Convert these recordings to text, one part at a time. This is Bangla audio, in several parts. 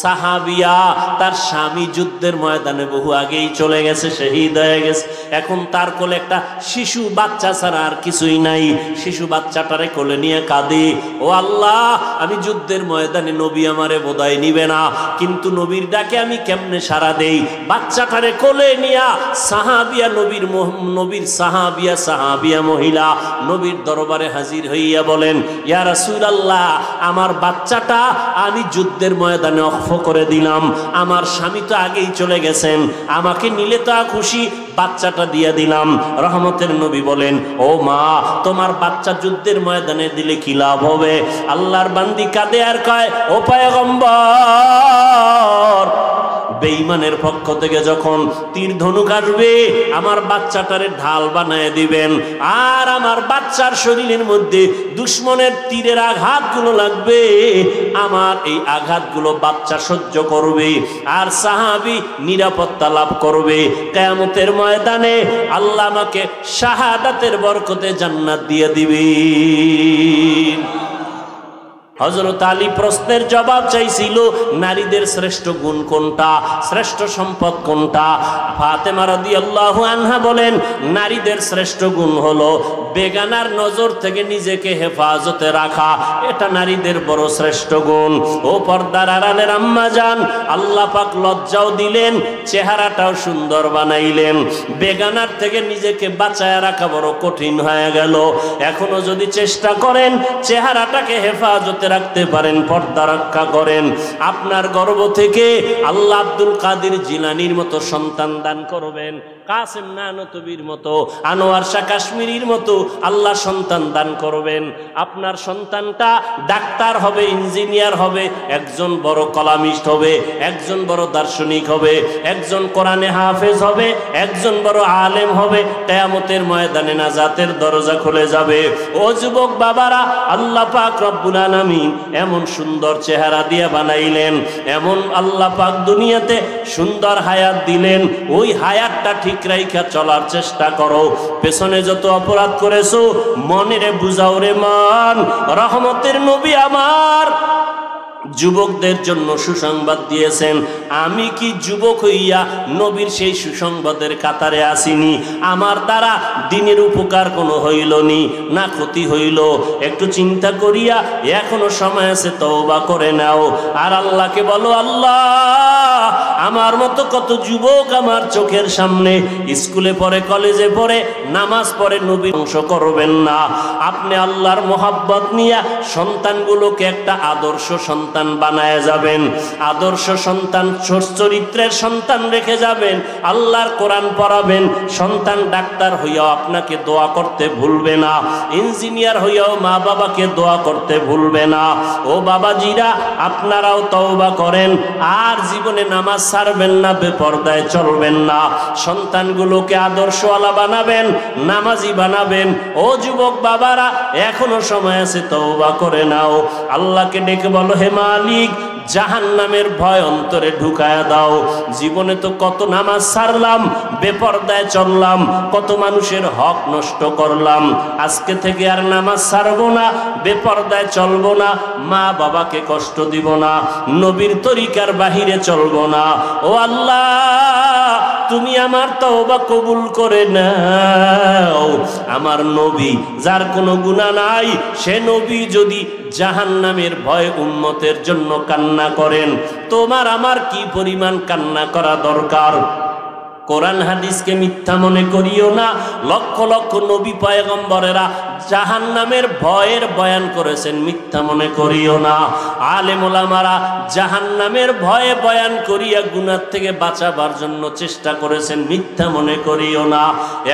সাহাবিয়া তার স্বামী যুদ্ধের ময়দানে বহু আগেই চলে গেছে, শহীদ হয়ে গেছে। এখন তার কোলে একটা শিশু বাচ্চা ছাড়া আর কিছুই নাই। শিশু বাচ্চাটারে কোলে নিয়ে কাঁদে, ও আল্লাহ, আমি যুদ্ধের ময়দানে নবী আমারে বোধহয় নিবে না, কিন্তু নবীর ডাকে আমি কেমনে সাড়া দেই। বাচ্চাটারে কোলে নিয়া সাহাবিয়া নবীর সাহাবিয়া মহিলা নবীর দরবারে হাজির হইয়া বলেন, ইয়া রাসূলুল্লাহ, আমার বাচ্চাটা আমি যুদ্ধের ময়দানে অক্ষ করে দিলাম, আমার স্বামী তো আগেই চলে গেছেন, আমাকে নিলে তো খুশি, বাচ্চাটা দিয়ে দিলাম। রহমতের নবী বলেন, ও মা, তোমার বাচ্চা যুদ্ধের ময়দানে দিলে কি লাভ হবে? আল্লাহর বান্দি কাঁদে আর কয়, ও পয়গম্বর, বেঈমানের পক্ষ থেকে যখন তীর ধনুক আসবে আমার বাচ্চাটারে ঢাল বানায় দিবেন, আর আমার বাচ্চার শরীরের মধ্যে দুশমনের তীরের আঘাতগুলো লাগবে, আমার এই আঘাতগুলো বাচ্চা সহ্য করবে আর সাহাবী নিরাপত্তা লাভ করবে। কিয়ামতের ময়দানে আল্লাহ আমাকে শাহাদাতের বরকতে জান্নাত দিয়ে দিবে। হযরত আলী প্রশ্নের জবাব চাইছিল, নারীদের শ্রেষ্ঠ গুণ কোনটা, শ্রেষ্ঠ সম্পদ কোনটা? ফাতেমা রাদিয়াল্লাহু আনহা বলেন, নারীদের শ্রেষ্ঠ গুণ হলো বেগানার নজর থেকে নিজেকে হেফাজতে রাখা, এটা নারীদের বড় শ্রেষ্ঠ গুণ। ও পর্দার আড়ালের আম্মা জান, আল্লাহ পাক লজ্জাও দিলেন, চেহারাটাও সুন্দর বানাইলেন। বেগানার থেকে নিজেকে বাঁচায় রাখা বড় কঠিন হয়ে গেল। এখনো যদি চেষ্টা করেন চেহারাটাকে হেফাজতে রাখতে পারেন, পর্দা রক্ষা করেন, আপনার গর্ভ থেকে আল্লাহ আব্দুল কাদের জিলানীর মতো সন্তান দান করবেন, কাসেম নানতবির মতো, আনোয়ার শাহ কাশ্মীরির মতো আল্লাহ সন্তান দান করবেন। আপনার সন্তানটা ডাক্তার হবে, ইঞ্জিনিয়ার হবে, একজন বড় কলামিস্ট হবে, একজন বড় দার্শনিক হবে, একজন কোরআনে হাফেজ হবে, একজন বড় আলেম হবে। কিয়ামতের ময়দানে নাজাতের দরজা খুলে যাবে। ও যুবক বাবারা, আল্লাহ পাক রব্বুল আলামিন এমন সুন্দর চেহারা দিয়ে বানাইলেন, এমন আল্লাহ পাক দুনিয়াতে সুন্দর হায়াত দিলেন, ওই হায়াতটা ঠিক রাইখা চলার চেষ্টা করো। পেছনে যত অপরাধ করেছো মনেরে বুঝাও রে মান। রহমতের নবী আমার যুবকদের জন্য সুসংবাদ দিয়েছেন। আমি কি যুবক হইয়া নবীর সেই সুসংবাদের কাতারে আসিনি? আমার দ্বারা দিনের উপকার কোনো হইল নি, না ক্ষতি হইল? একটু চিন্তা করিয়া এখনো সময় আছে, তওবা করে নাও। আর আল্লাহকে বলো, আল্লাহ, আমার মতো কত যুবক আমার চোখের সামনে স্কুলে পড়ে, কলেজে পড়ে, নামাজ পড়ে, নবীর অংশ করবেন না। আপনি আল্লাহর মোহাব্বত নিয়ে সন্তানগুলোকে একটা আদর্শ সন্তান বানায় যাবেন, আদর্শ সন্তান, চরিত্রের সন্তান রেখে যাবেন, আল্লাহর কোরআন পড়াবেন। সন্তান ডাক্তার হইয়াও আপনাকে দোয়া করতে ভুলবে না, ইঞ্জিনিয়ার হইয়াও মা বাবাকে দোয়া করতে ভুলবে না। ও বাবাজিরা, আপনারাও তওবা করেন, আর জীবনে নামাজ ছাড়বেন না, বেপরদায় চলবেন না, সন্তানগুলোকে আদর্শওয়ালা বানাবেন, নামাজি বানাবেন। ও যুবক বাবারা, এখনো সময় আছে, তওবা করে নাও। আল্লাহকে ডেকে বলো, হে মালিক, জাহান্নামের ভয় অন্তরে ঢুকায়া দাও। জীবনে তো কত নামাজ ছাড়লাম, বেপরদায় চললাম, কত মানুষের হক নষ্ট করলাম। আজকে থেকে আর নামাজ ছাড়বো না, বেপরদায় চলবো না, মা বাবাকে কষ্ট দিব না, নবীর তরিকার বাহিরে চলবো না। ও আল্লাহ, তুমি আমার তওবা কবুল করে নাও। আমার নবী, যার কোনো গুনাহ নাই, সে নবী যদি জাহান্নামের ভয় উম্মতের জন্য কান্না করেন, তোমার আমার কি পরিমাণ কান্না করা দরকার। কোরআন হাদিসকে মিথ্যা মনে করিও না। লক্ষ লক্ষ নবী পয়গম্বরেরা জাহান্নামের ভয়ের বয়ান করেছেন, মিথ্যা মনে করিও না। আলেম ওলামারা জাহান্নামের ভয়ে বয়ান করিয়া গুনাহ থেকে বাঁচাবার জন্য চেষ্টা করেছেন, মিথ্যা মনে করিও না।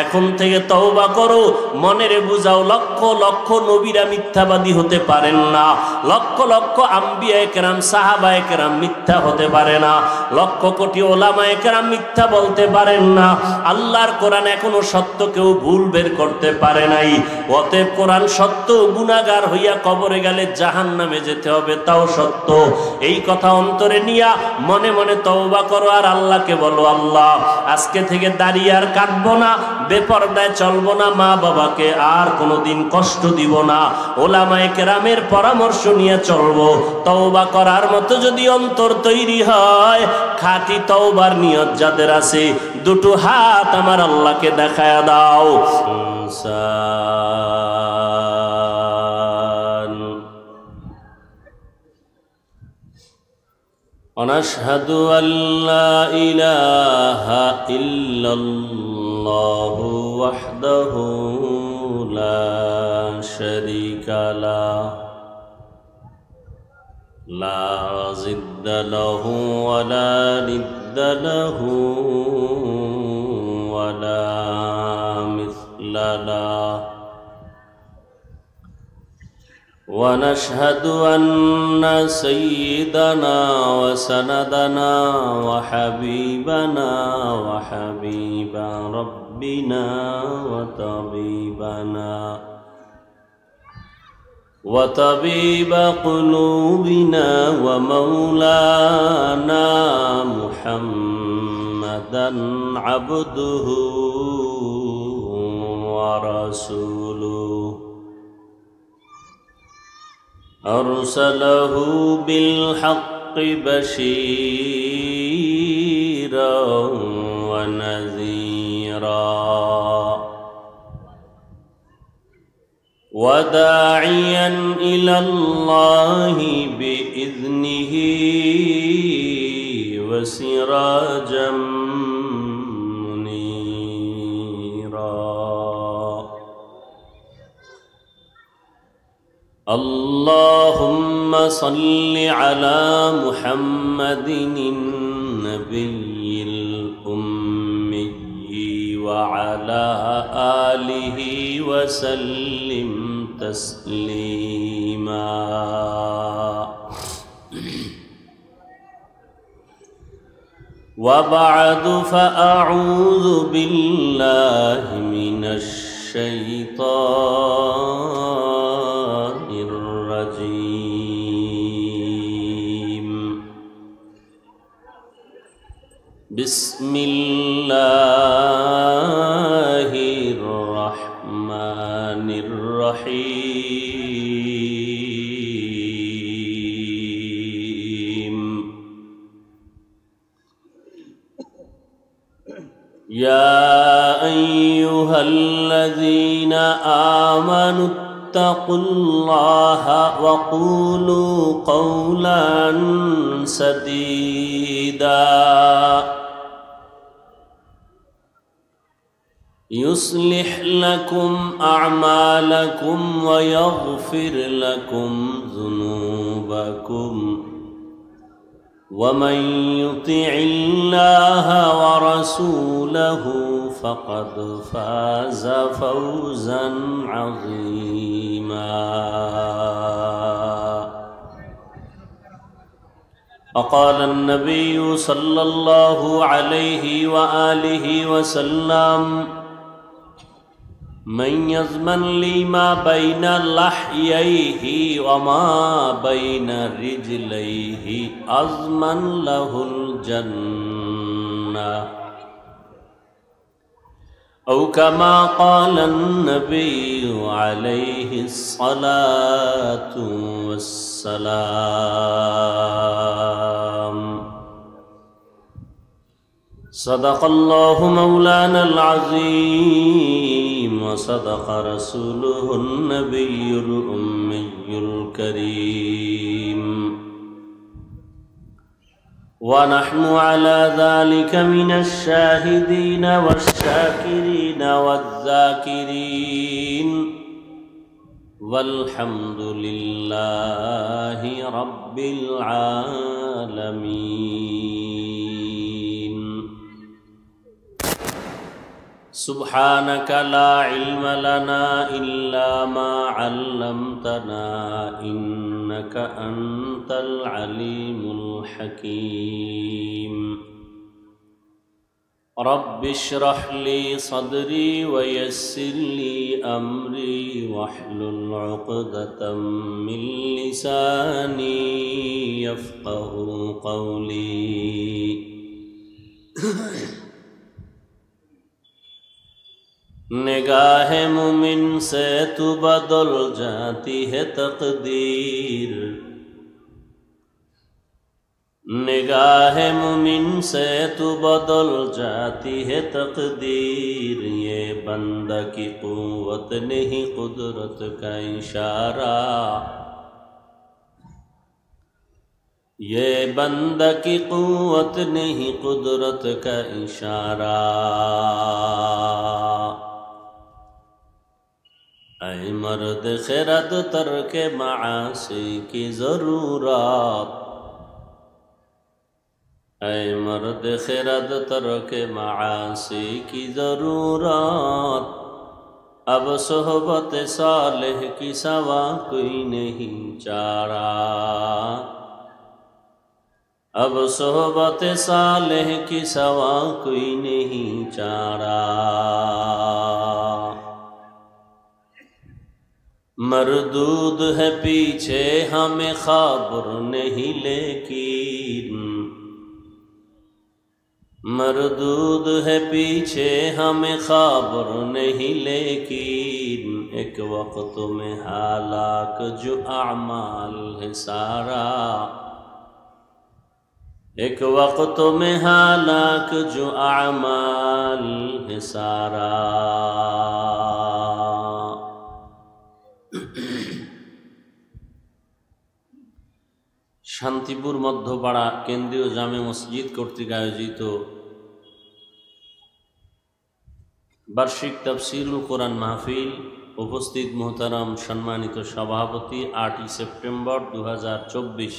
এখন থেকে তওবা করো, মনেরে বুঝাও, লক্ষ লক্ষ নবীরা মিথ্যাবাদী হতে পারেন না, লক্ষ লক্ষ আম্বিয়ায়ে কেরাম, সাহাবায়ে কেরাম মিথ্যা হতে পারে না, লক্ষ কোটি ওলামায়ে কেরাম মিথ্যা বলতে পারেন না। আল্লাহর কোরআন এখনো সত্য কেউ ভুল বের করতে পারে নাই। অতএব কোরআন সত্য, গুনাহগার হইয়া কবরে গেলে জাহান্নামে যেতে হবে তাও সত্য। এই কথা অন্তরে নিয়া মনে মনে তওবা করো আর আল্লাহকে বলো, আল্লাহ আজকে থেকে দাড়ি আর কাটবো না, বেপরদায় চলবো না, মা বাবাকে আর কোনোদিন কষ্ট দিব না, ওলামায়ে কেরামের পরামর্শ নিয়ে চলবো। তওবা করার মতো যদি অন্তর তৈরি হয়, খাঁটি তওবার নিয়ত যাদের আছে, দুটো হাত আমার আল্লাহকে দেখায়া দাও। ونشهد أن لا إله إلا الله وحده لا شريك له لا ضد له ولا ند له ولا مثل له ونشهد أن سيدنا وسندنا وحبيبنا وحبيب ربنا وطبيب قلوبنا ومولانا محمدا عبده ورسوله أرسله بالحق بشيرا ونذيرا وداعيا إلى الله بإذنه وسراجا اللهم صل على محمد النبي الأمي وعلى آله وسلم تسليما وبعد فأعوذ بالله من الشيطان الرجيم بسم الله الرحمن الرحيم يا أيها الذين آمنوا اتقوا الله وقولوا قولا سديدا يصلح لكم أعمالكم ويغفر لكم ذنوبكم ومن يطع الله ورسوله فقد فاز فوزا عظيما وقال النبي صلى الله عليه وآله وسلم من يضمن لي ما بين لحييه وما بين رجليه أضمن له الجنة أو كما قال النبي عليه الصلاة والسلام صدق الله مولانا العظيم وصدق رسوله النبي الأمي الكريم ونحن على ذلك من الشاهدين والشاكرين والذاكرين والحمد لله رب العالمين سبحانك لا علم لنا إلا ما علمتنا إنك أنت العليم الحكيم رب اشرح لي صدري ويسر لي أمري واحلل عقدة من لساني يفقهوا قولي निगाह मुमिन से तू बदल जाती है तकदीर, निगाह मुमिन से तू बदल जाती है तकदीर। ये बंदा की कुव्वत नहीं कुदरत का इशारा, ये बंदा की कुव्वत नहीं कुदरत का इशारा। ऐ मर्द खिरद तर्क मासी की ज़रूरत, ऐ मर्द खिरद तर्क मासी की ज़रूरत। अब सोहबत सालेह की सवा कोई नहीं चारा, अब सोहबत सालेह की सवा कोई नहीं चारा। मरदूद है पीछे हमें खबर नहीं लेकिन, मरदूद है पीछे हमें खबर नहीं लेकिन। एक वक्त में हालाक जो अमाल है सारा, एक वक्त में हालाक जो अमाल है सारा। শান্তিপুর মধ্যপাড়া কেন্দ্রীয় জামে মসজিদ কর্তৃক আয়োজিত বার্ষিক তাফসীরুল কোরআন মাহফিল, উপস্থিত মোহতারাম সম্মানিত সভাপতি 8 সেপ্টেম্বর 2024,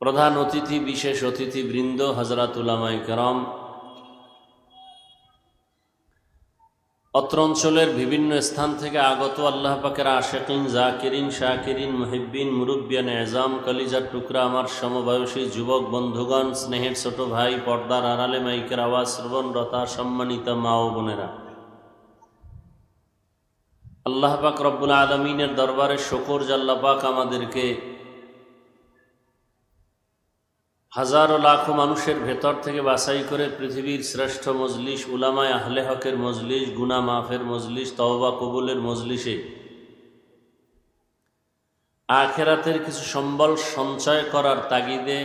প্রধান অতিথি বিশেষ অতিথিবৃন্দ, হযরত উলামায়ে কেরাম, অত্র অঞ্চলের বিভিন্ন স্থান থেকে আগত আল্লাহ পাকের আশিকিন, জাকিরিন, শাকিরিন, মুহিব্বিন, মুরব্বিয়ান এজাম, কলিজার টুকরা আমার সমবয়সী যুবক বন্ধুগণ, স্নেহের ছোট ভাই, পর্দার আড়ালে মাইকের আওয়াজ শ্রবণরতা সম্মানিত মা ও বোনেরা, আল্লাহ পাক রব্বুল আলামিনের দরবারে শুকর যে আল্লাহ পাক আমাদেরকে হাজারো লাখো মানুষের ভেতর থেকে বাছাই করে পৃথিবীর শ্রেষ্ঠ মজলিস, উলামায়ে আহলে হকের মজলিস, গুনাহ মাফের মজলিস, তওবা কবুলের মজলিসে আখিরাতের কিছু সম্বল সঞ্চয় করার তাগিদে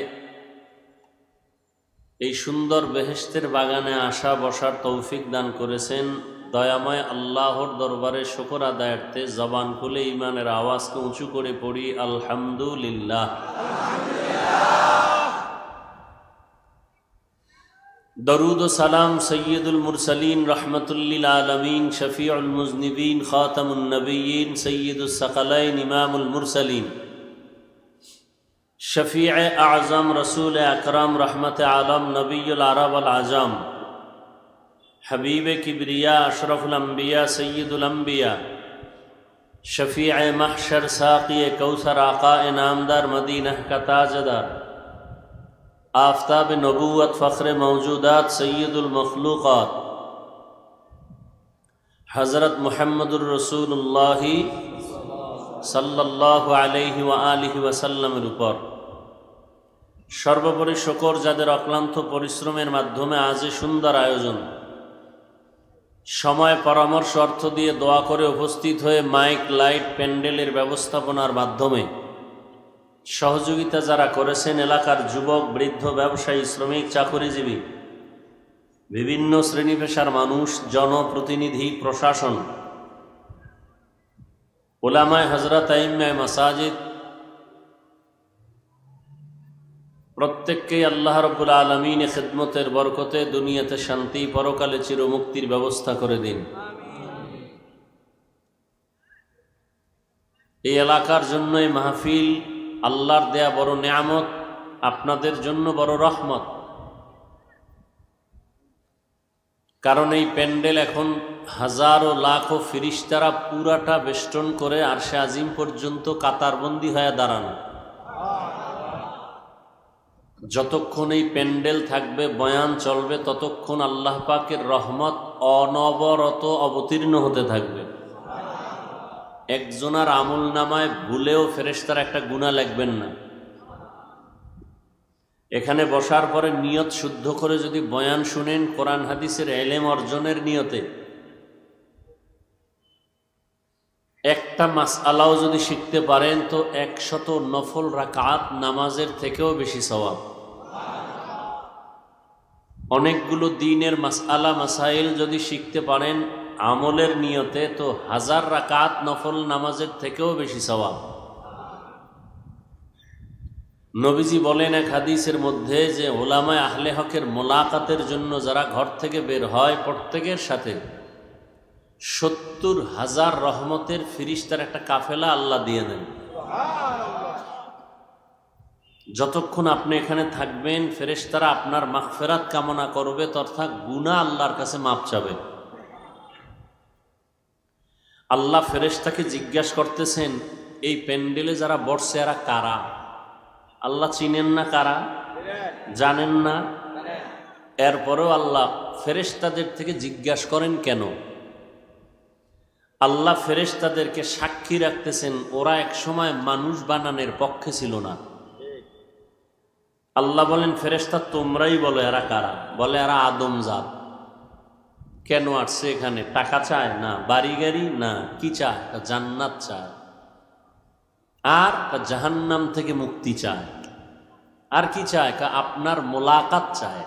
এই সুন্দর বেহেশতের বাগানে আসা বসার তৌফিক দান করেছেন। দয়াময় আল্লাহর দরবারে শুকর আদায়ার্থে জবান খুলে ঈমানের আওয়াজকে উঁচু করে পড়ি আলহামদুলিল্লাহ। दरूद व सलाम सय्यदुल मुरसलीन रहमतुल्लिल आलमीन शफीउल मुज़निबीन खातमुन नबिय्यीन सय्यदुस सकलैन इमामुल मुरसलीन शफीअ आज़म रसूल अकरम रहमत आलम नबीयुल अरब वल आजम हबीब किबरिया अशरफुल अंबिया सय्यदुल अंबिया शफीअ महशर साक़ी कौसर आक़ा नामदार मदीना का ताजदार आफ़ताब नबूवत फ़ख्र मौजूदात सय्यदुल मखलूक़ात हज़रत मुहम्मदुर रसूलुल्लाह सल्लल्लाहु अलैहि व आलिहि वसल्लमेर ऊपर सर्वोपरि शुकर যাদের অক্লান্ত পরিশ্রমের মাধ্যমে আজ সুন্দর আয়োজন, সময় পরামর্শ অর্থ দিয়ে দোয়া করে উপস্থিত হয়ে মাইক লাইট প্যান্ডেলের ব্যবস্থাপনার মাধ্যমে সহযোগিতা যারা করেছেন, এলাকার যুবক, বৃদ্ধ, ব্যবসায়ী, শ্রমিক, চাকরিজীবী, বিভিন্ন শ্রেণী পেশার মানুষ, জনপ্রতিনিধি, প্রশাসন, উলামায়ে হযরত, আইম্মায়ে মাসাজিদ, প্রত্যেককেই আল্লাহ রাব্বুল আলামিনের খিদমতের বরকতে দুনিয়াতে শান্তি, পরকালে চিরমুক্তির ব্যবস্থা করে দিন। এই এলাকার জন্য এই মাহফিল আল্লাহর দেয়া বড় নেয়ামত, আপনাদের জন্য বড় রহমত। কারণ এই প্যান্ডেল এখন হাজারো লাখো ফিরিস্তারা পুরাটা বেষ্টন করে আরশে আজিম পর্যন্ত কাতারবন্দি হয়ে দাঁড়ানো। যতক্ষণ এই প্যান্ডেল থাকবে, বয়ান চলবে, ততক্ষণ আল্লাহ পাকের রহমত অনবরত অবতীর্ণ হতে থাকবে। একজনের আমল নামায় ভুলেও ফেরেশতারা একটা গুনাহ লিখবেন না। এখানে বসার পরে নিয়ত শুদ্ধ করে যদি বয়ান শুনেন, কোরআন হাদিসের ইলম অর্জনের নিয়তে, একটা মাসআলাও যদি শিখতে পারেন তো 100 নফল রাকাত নামাজের থেকেও বেশি সওয়াব। অনেকগুলো দ্বীনের মাসআলা মাসাইল যদি শিখতে পারেন আমলের নিয়তে তো 1000 রাকাত নফল নামাজের থেকেও বেশি সওয়াব। নবীজি বলেন এক হাদিসের মধ্যে যে উলামায়ে আহলে হকের মোলাকাতের জন্য যারা ঘর থেকে বের হয় প্রত্যেকের সাথে 70,000 রহমতের ফিরিস্তার একটা কাফেলা আল্লাহ দিয়ে দেন। যতক্ষণ আপনি এখানে থাকবেন ফেরেশতারা আপনার মাগফিরাত কামনা করবে, অর্থাৎ গুনাহ আল্লাহর কাছে মাপ চাবে। আল্লাহ ফেরেশতাকে জিজ্ঞাসা করতেছেন, এই প্যান্ডেলে যারা বসছে এরা কারা? আল্লাহ চিনেন না কারা? জানেন না? এরপরেও আল্লাহ ফেরেশতাদের থেকে জিজ্ঞাসা করেন কেন? আল্লাহ ফেরেশতাদেরকে সাক্ষী রাখতেছেন ওরা এক সময় মানুষ বানানোর পক্ষে ছিল না। আল্লাহ বলেন, ফেরেশতা তোমরাই বলো এরা কারা? বলে এরা আদম জাত। কেন আসছে এখানে? টাকা চায় না, বাড়ি গাড়ি না, কি চায়? জান্নাত চায়, আর জাহান্নাম থেকে মুক্তি চায়। আর কি চায়? আপনার মোলাকাত চায়।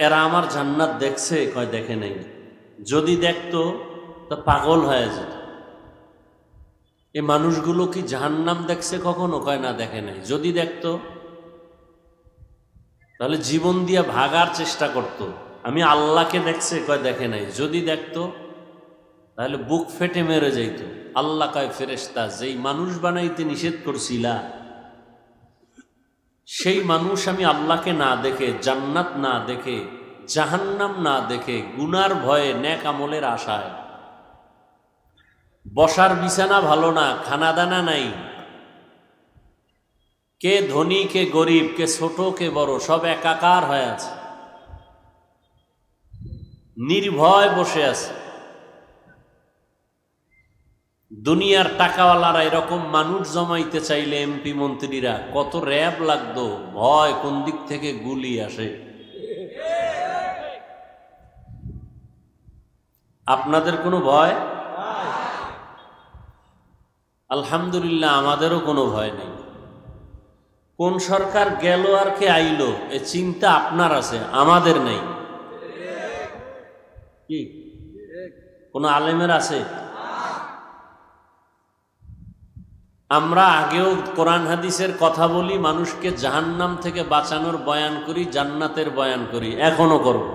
এরা আমার জান্নাত দেখছে? কয় দেখে নেই। যদি দেখতো তো পাগল হয়ে যেত। এই মানুষগুলো কি জাহান্নাম দেখছে কখনো? কয় না, দেখে নাই। যদি দেখতো তাহলে জীবন দিয়ে ভাগার চেষ্টা করত। আমি আল্লাহকে দেখছে? কয় দেখে নাই। যদি দেখতো তাহলে বুক ফেটে মেরে যাইত। আল্লাহ কয়, ফেরেশতা যেই মানুষ বানাইতে নিষেধ করছিলা সেই মানুষ আমি আল্লাহকে না দেখে, জান্নাত না দেখে, জাহান্নাম না দেখে, গুনার ভয়ে, নেক আমলের আশায়, বসার বিছানা ভালো না, খানা দানা নাই, কে ধনী কে গরিব, কে ছোট কে বড়, সব একাকার হয়ে আছে, নির্ভয় বসে আছে। দুনিয়ার টাকাওয়ালারা এরকম মানুষ জমাইতে চাইলে এমপি মন্ত্রীরা কত র্যাব লাগতো, ভয় কোন দিক থেকে গুলি আসে। আপনাদের কোনো ভয়? আলহামদুলিল্লাহ আমাদেরও কোনো ভয় নেই। কোন সরকার গেল আর কে আইলো এ চিন্তা আপনার আছে, আমাদের নেই। কি কোন আলেমের আছে? আমরা আগেও কোরআন হাদিসের কথা বলি, মানুষকে জাহান্নাম থেকে বাঁচানোর বয়ান করি, জান্নাতের বয়ান করি, এখনো করব।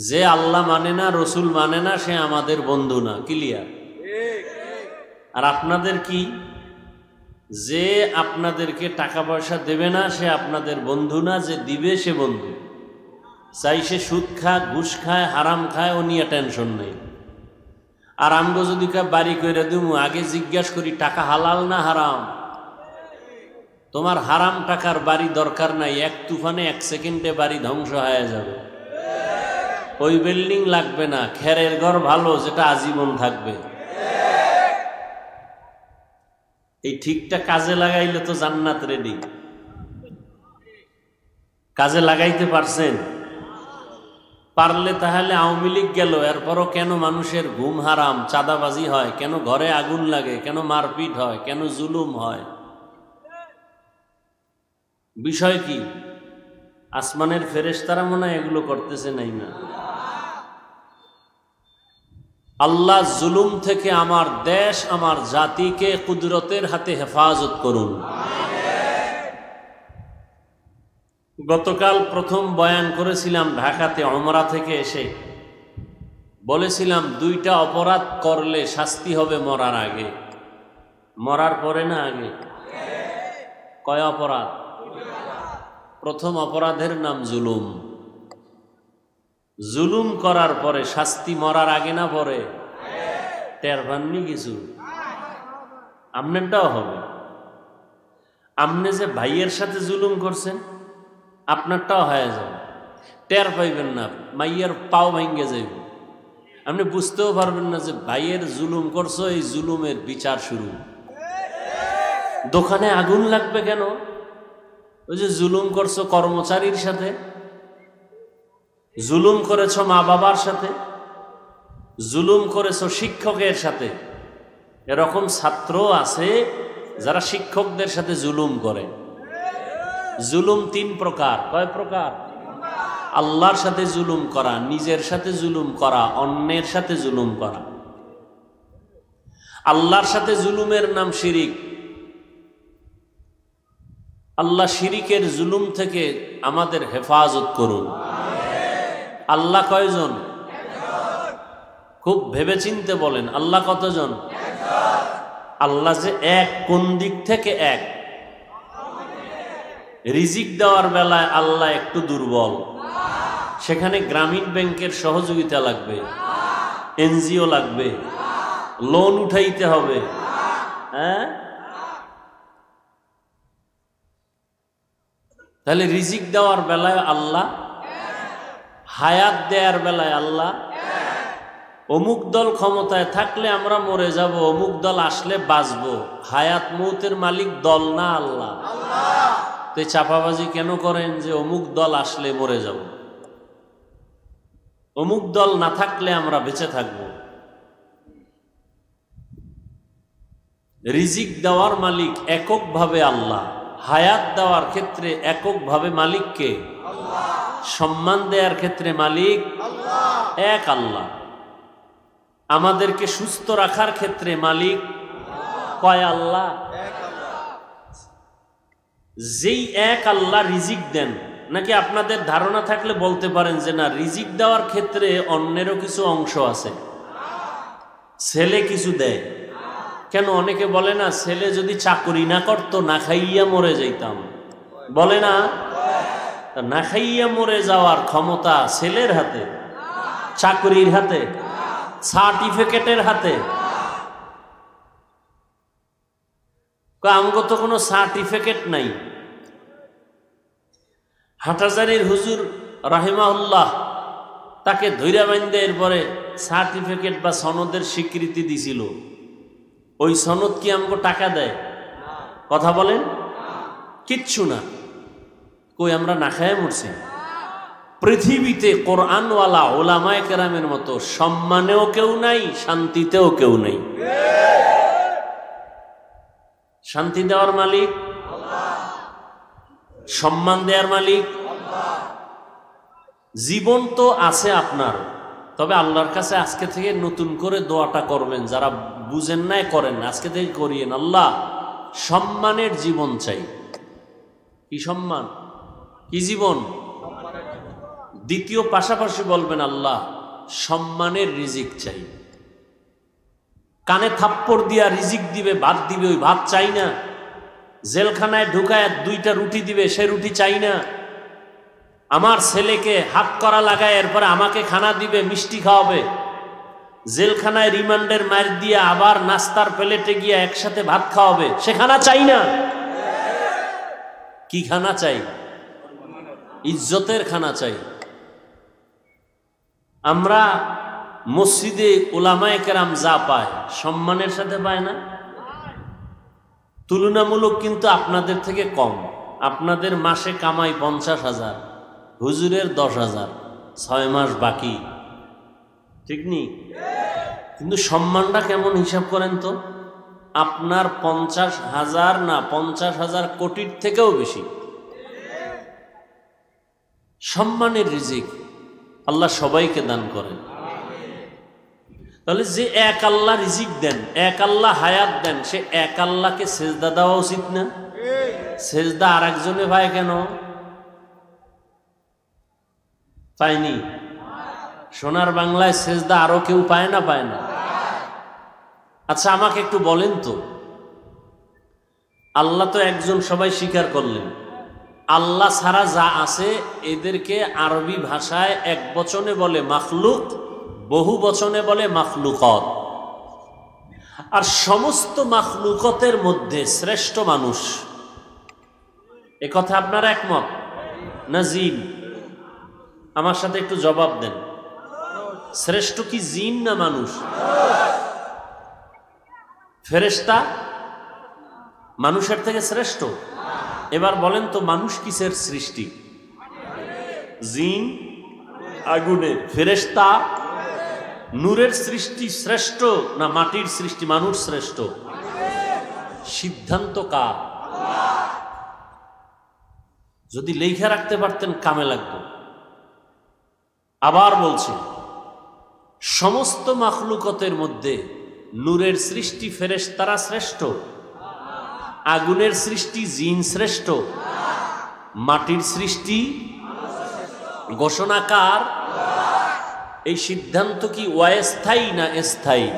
যে আল্লাহ মানে না, রসুল মানে না, সে আমাদের বন্ধু না। ক্লিয়ার? আর আপনাদের কি? যে আপনাদেরকে টাকা পয়সা দেবে না সে আপনাদের বন্ধু না, যে দিবে সে বন্ধু। চাই সে সুদ খায়, ঘুষ খায়, হারাম খায়, ও নিয়ে টেনশন নেই। আর আমগো যদি বাড়ি করে দিমু, আগে জিজ্ঞাসা করি টাকা হালাল না হারাম। তোমার হারাম টাকার বাড়ি দরকার নাই, এক তুফানে 1 সেকেন্ডে বাড়ি ধ্বংস হয়ে যাবে। ওই বিল্ডিং লাগবে না, খেরের ঘর ভালো, যেটা আজীবন থাকবে। এই ঠিকটা কাজে লাগাইলে তো জান্নাত রেডি। কাজে লাগাইতে পারছেন? পারলে তাহলে আওয়ামী লীগ গেল, এরপরও কেন মানুষের ঘুম হারাম, চাঁদাবাজি হয়, কেন ঘরে আগুন লাগে, কেন মারপিট হয়, কেন জুলুম হয়? বিষয় কি? আসমানের ফেরেশতারা মনে হয় এগুলো করতেছে নাই না। আল্লাহ জুলুম থেকে আমার দেশ, আমার জাতিকে কুদরতের হাতে হেফাজত করুন। গতকাল প্রথম বয়ান করেছিলাম ঢাকাতে, উমরা থেকে এসে বলেছিলাম 2টা অপরাধ করলে শাস্তি হবে মরার আগে। মরার পরে না আগে? কয় অপরাধ? প্রথম অপরাধের নাম জুলুম। জুলুম করার পরে শাস্তি মরার আগে না পরে? টের পাননি কিছু? আপনারটাও হবে। আপনি যে ভাইয়ের সাথে জুলুম করছেন আপনারটাও হয়ে যাবে, টের পাইবেন না, মাইয়ের পাও ভাঙ্গে যাইব, আপনি বুঝতেও পারবেন না যে ভাইয়ের জুলুম করছো, এই জুলুমের বিচার শুরু। দোকানে আগুন লাগবে কেন? ওই যে জুলুম করছো কর্মচারীর সাথে, জুলুম করেছো মা বাবার সাথে, জুলুম করেছো শিক্ষকের সাথে। এরকম ছাত্র আছে যারা শিক্ষকদের সাথে জুলুম করে। জুলুম 3 প্রকার। কয় প্রকার? আল্লাহর সাথে জুলুম করা, নিজের সাথে জুলুম করা, অন্যের সাথে জুলুম করা। আল্লাহর সাথে জুলুমের নাম শিরিক। আল্লাহ শিরিকের জুলুম থেকে আমাদের হেফাজত করুন। আল্লাহ কয়জন? খুব ভেবেচিন্তে বলেন, আল্লাহ কতজন? আল্লাহ যে এক, কোন দিক থেকে এক? রিজিক দেওয়ার বেলায় আল্লাহ একটু দুর্বল, সেখানে গ্রামীণ ব্যাংকের সহযোগিতা লাগবে, এনজিও লাগবে, লোন উঠাইতে হবে। হ্যাঁ, তাহলে রিজিক দেওয়ার বেলায় আল্লাহ, হায়াত দেওয়ার বেলায় আল্লাহ। অমুক দল ক্ষমতায় থাকলে আমরা মরে যাব, অমুক দল আসলে বাঁচবো, হায়াত মৌতের মালিক দল না আল্লাহ। তো চাপাবাজি কেন করেন যে অমুক দল আসলে মরে যাব, অমুক দল না থাকলে আমরা বেঁচে থাকব? রিজিক দেওয়ার মালিক এককভাবে আল্লাহ, হায়াত দেওয়ার ক্ষেত্রে এককভাবে মালিককে, সম্মান দেওয়ার ক্ষেত্রে মালিক এক আল্লাহ, আমাদেরকে সুস্থ রাখার ক্ষেত্রে মালিক কয় আল্লাহ? যেই এক আল্লাহ রিজিক দেন, নাকি আপনাদের ধারণা থাকলে বলতে পারেন যে না, রিজিক দেওয়ার ক্ষেত্রে অন্যেরও কিছু অংশ আছে, ছেলে কিছু দেয়। কেন? অনেকে বলে না, ছেলে যদি চাকরি না করতো না খাইয়া মরে যাইতাম, বলে না? না খাইয়া মরে যাওয়ার ক্ষমতা ছেলের হাতে, চাকরির হাতে, সার্টিফিকেটের হাতে। আমগো তো কোনো সার্টিফিকেট নাই। হাটহাজারীর হুজুর রাহিমাহুল্লাহ তাকে ধৈর্য বান্ধে এরপরে সার্টিফিকেট বা সনদের স্বীকৃতি দিছিল। ওই সনদ কি আমগো টাকা দেয়? কথা বলেন, কিচ্ছু না। কই, আমরা না খায় মরছি। পৃথিবীতে কোরআনওয়ালা ওলামায়ে কেরামের মতো সম্মানেও কেউ নাই, শান্তিতেও কেউ নাই। শান্তি দেওয়ার মালিক আল্লাহ, সম্মান দেওয়ার মালিক আল্লাহ। জীবন তো আছে আপনার, তবে আল্লাহর কাছে আজকে থেকে নতুন করে দোয়াটা করবেন। যারা বুঝেন নাই করেন, আজকে থেকে করিয়েন। আল্লাহ, সম্মানের জীবন চাই। কি সম্মান? কি জীবন? দ্বিতীয় পাশাপাশি বলবেন, আল্লাহ, সম্মানের রিজিক চাই। কানে থাপ্পড় দিয়া রিজিক দিবে, ভাত দিবে, ওই ভাত চাই না। জেলখানায় ঢুকায় 2টা রুটি দিবে, সে রুটি চাই না। আমার ছেলেকে হাত করা লাগায় এরপরে আমাকে খানা দিবে, মিষ্টি খাওয়াবে। জেলখানায় রিমান্ডের মার দিয়ে আবার নাস্তার প্লেটে গিয়ে একসাথে ভাত খাওয়াবে, সে খানা চাই না। কি খানা চাই? ইজ্জতের খানা চাই। আমরা মসজিদে উলামায়ে কেরাম যা পায় সম্মানের সাথে পায় না। তুলনামূলক কিন্তু আপনাদের থেকে কম। আপনাদের মাসে কামাই 50,000, হুজুরের 10,000, 6 মাস বাকি, ঠিক নি? কিন্তু সম্মানটা কেমন হিসাব করেন তো? আপনার 50,000 না 50,000 কোটির থেকেও বেশি। সম্মানের রিজিক আল্লাহ সবাইকে দান করেন। তাহলে যে এক আল্লাহ রিজিক দেন, এক আল্লাহ হায়াত দেন, সে এক আল্লাহকে সেজদা দেওয়া উচিত না? সেজদা আর একজনে পায় কেন? পায়নি? সোনার বাংলায় সেজদা আরো কেউ পায় না? পায় না? আচ্ছা, আমাকে একটু বলেন তো, আল্লাহ তো একজন, সবাই স্বীকার করলেন। আল্লাহ ছাড়া যা আছে এদেরকে আরবি ভাষায় এক বচনে বলে মাখলুক, বহু বচনে বলে মাখলুকত। আর সমস্ত মাখলুকতের মধ্যে শ্রেষ্ঠ মানুষ, এ কথা আপনার একমত না জিন? আমার সাথে একটু জবাব দেন। শ্রেষ্ঠ কি জিন না মানুষ? ফেরেশতা মানুষের থেকে শ্রেষ্ঠ? এবার বলেন তো মানুষ কিসের সৃষ্টি? জিন আগুনের, ফেরেশতা নূরের সৃষ্টি শ্রেষ্ঠ না মাটির সৃষ্টি মানুষ শ্রেষ্ঠ? সিদ্ধান্ত কার? যদি লেখা রাখতে পারতেন কামে লাগতো। আবার বলছি, সমস্ত মাখলুকতের মধ্যে নূরের সৃষ্টি ফেরেশতারা শ্রেষ্ঠ, আগুনের সৃষ্টি জিন শ্রেষ্ঠ, মাটির সৃষ্টি ঘোষণাকার? এই সিদ্ধান্ত কি অস্থায়ী না স্থায়ী?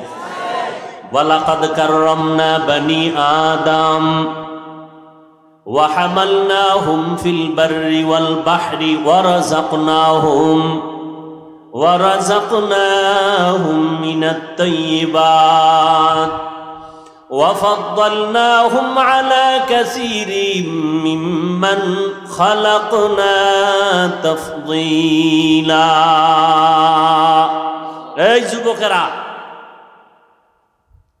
ওয়ালাকাদ কাররামনা বনি আদম ওয়া হামালনাহুম ফিল বাররি ওয়াল বাহরি ওয়া রাযাকনাহুম মিনাত তাইয়্যিবাত ওয়া ফাদ্দালনাহুম আলা কাসীরিম মিম্মান খালাকনা তাফদীলা। এই যুবকেরা,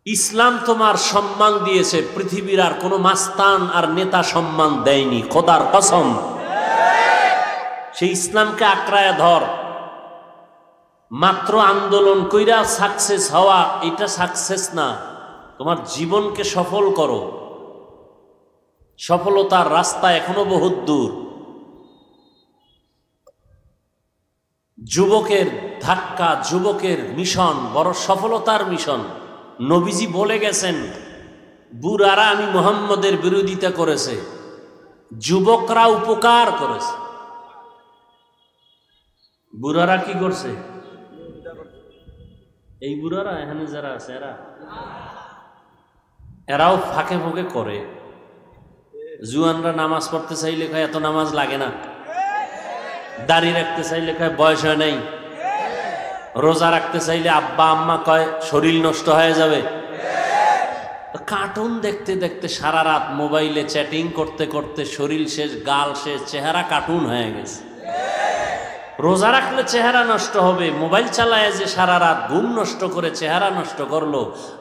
ইসলাম তোমার সম্মান দিয়েছে, পৃথিবীর আর কোনো মাস্তান আর নেতা সম্মান দেয়নি, খোদার কসম। সেই ইসলামকে আঁকড়ায় ধর। মাত্র আন্দোলন কইরা সাকসেস হওয়া এটা সাকসেস না, তোমার জীবনকে সফল করো। সফলতার রাস্তা এখনো বহুত দূর। যুবকের ধাক্কা, যুবকের মিশন বড় সফলতার মিশন। নবীজি বলে গেছেন, বুড়ারা আমি মুহাম্মদের বিরোধিতা করেছে, যুবকরা উপকার করেছে। বুড়ারা কি করছে? এই বুড়ারা এখানে যারা আছে এরাও ফাঁকে ফাঁকে করে। জুয়ানরা নামাজ পড়তে চাইলে কয় এত নামাজ লাগে না, দাড়ি রাখতে চাইলে কয় বয়স হয় নাই, রোজা রাখতে চাইলে আব্বা আম্মা কয় শরীর নষ্ট হয়ে যাবে। কার্টুন দেখতে দেখতে সারা রাত মোবাইলে চ্যাটিং করতে করতে শরীর শেষ, গাল শেষ, চেহারা কার্টুন হয়ে গেছে। রোজা রাখলে চেহারা নষ্ট হবে, মোবাইল চালায় যে সারা রাত ঘুম নষ্ট করে চেহারা নষ্ট করলো।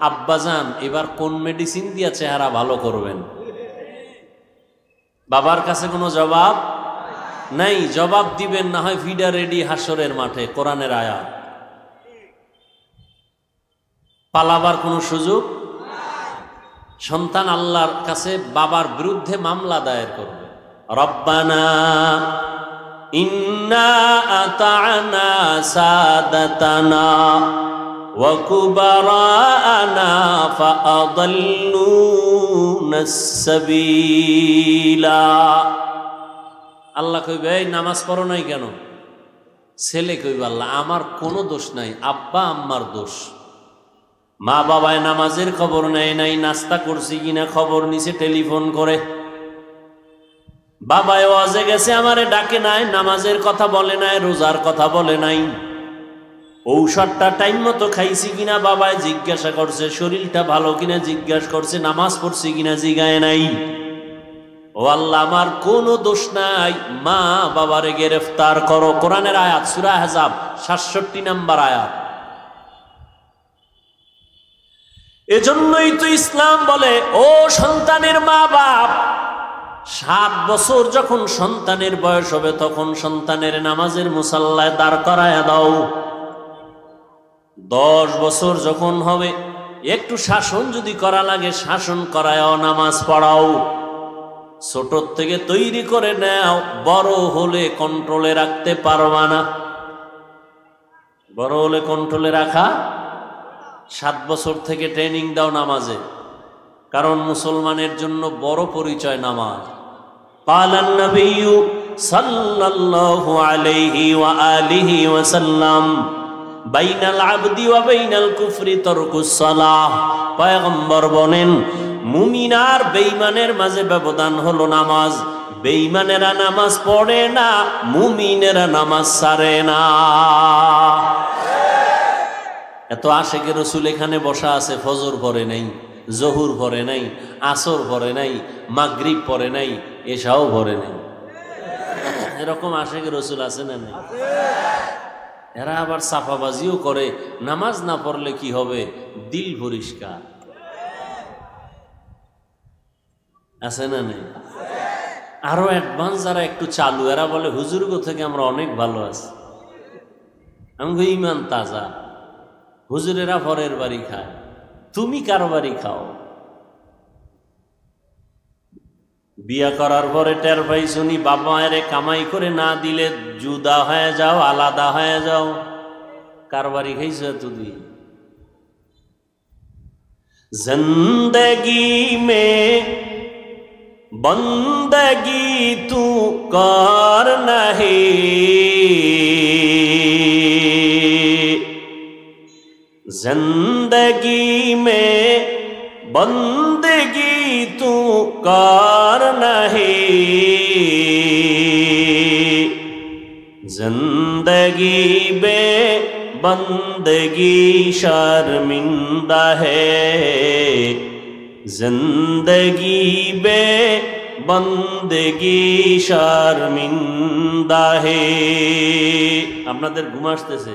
আব্বাজান এবার কোন মেডিসিন দিয়া চেহারা ভালো করবেন? বাবার কাছে কোনো জবাব নাই। জবাব দিবেন না হয় ভিডা রেডি হাসরের মাঠে, কোরআনের আয়াত। পালাবার কোনো সুযোগ? সন্তান আল্লাহর কাছে বাবার বিরুদ্ধে মামলা দায়ের করবে, রব্বানা ইন্না আতা'না সাদাতানা ওয়া কুবারানা ফাআদাল্লুনাস সাবিলা। আল্লাহ কইবে এই নামাজ পড়ো নাই কেন? ছেলে কইবে আল্লাহ আমার কোনো দোষ নাই, আব্বা আম্মার দোষ। মা বাবায় নামাজের খবর নেয় নাই, নাস্তা করছি কিনা খবর নিছে টেলিফোন করে। বাবায় ওয়াজে গেছে আমারে ডাকে নাই, নামাজের কথা বলে নাই, রোজার কথা বলে নাই। ঔষধটা টাইম মতো খাইছি কিনা বাবায় জিজ্ঞাসা করছে, শরীরটা ভালো কিনা জিজ্ঞাসা করছে, নামাজ পড়ছি কিনা জিগায় নাই। ও আল্লাহ আমার কোনো দোষ নাই, মা বাবারে গ্রেফতার করো। কোরআনের আয়াত, সূরা আহজাব 67 নম্বর আয়াত। এজন্যই তো ইসলাম বলে, ও সন্তানের মা বাপ, 7 বছর যখন সন্তানের বয়স হবে তখন সন্তানের নামাজের মুসাল্লায় দাঁড় করায় দাও। 10 বছর যখন হবে একটু শাসন যদি করা লাগে শাসন করায় নামাজ পড়াও। ছোট থেকে তৈরি করে নাও, বড় হলে কন্ট্রোলে রাখতে পারবা না। বড় হলে কন্ট্রোলে রাখা, 7 বছর থেকে ট্রেনিং দাও নামাজে, কারণ মুসলমানের জন্য বড় পরিচয় নামাজ। ক্বালান নবিয়্যু সাল্লাল্লাহু আলাইহি ওয়া আলিহি ওয়া সাল্লাম, বাইনাল আবদি ওয়া বাইনাল কুফরি তারকুস সালাহ। পয়গম্বর বলেন, মুমিন আর বেঈমানের মাঝে ব্যবধান হলো নামাজ। বেঈমানেরা নামাজ পড়ে না, মুমিনেরা নামাজ ছাড়ে না। এত আশেকে রসুল এখানে বসা আছে, ফজর পড়ে নাই, জহুর পড়ে নাই, আসর পড়ে নাই, মাগরিব পড়ে নাই, এসাও ভরে নেই। এরকম আশেক রসুল আছে না নেই? এরা আবার সাফাবাজিও করে, নামাজ না পড়লে কি হবে, দিল পরিষ্কার আছে না নেই? আরো অ্যাডভান্স যারা একটু চালু, এরা বলে হুজুরগো থেকে আমরা অনেক ভালো আছি, আমাকে ইমান তাজা, হুজুরেরা পরের বাড়ি খায়, তুমি কার বাড়ি খাও? বিয়া করার পরে টের পাই শুনি বাবা মায়ের কামাই করে না দিলে জুদা হয়ে যাও, আলাদা হয়ে যাও। কার বাড়ি খাইছ তুমি? জিন্দগি মে বন্দগি তু কর নহি, জিন্দগি মে বন্দগি তু কর নহি, জিন্দগি বে বন্দগি শর্মিন্দা হে, জিন্দগি বে বন্দগি শর্মিন্দা হে। আপনাদের ঘুম আসতেছে?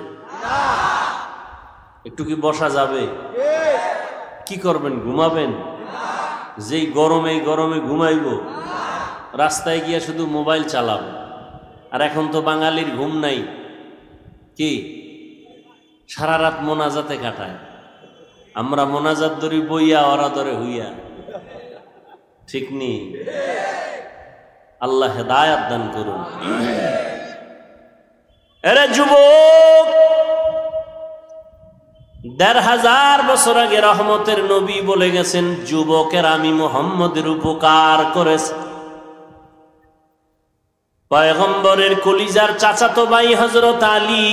একটু কি বসা যাবে? কি করবেন, ঘুমাবেন? যেই গরমে গরমে ঘুমাইব, রাস্তায় গিয়া শুধু মোবাইল চালাবো। আর এখন তো বাঙালির ঘুম নাই, কি সারা রাত মোনাজাতে কাটায়। আমরা মোনাজাত ধরি বইয়া, ওরা ধরে হইয়া, ঠিক নেই? আল্লাহ হেদায়াত দান করুন। এরে যুবক, ১৫০০ বছর আগে রহমতের নবী বলে গেছেন, যুবকের আমি মুহাম্মদের উপকার করেছি। পয়গম্বরের কলিজার চাচাতো ভাই হযরত আলী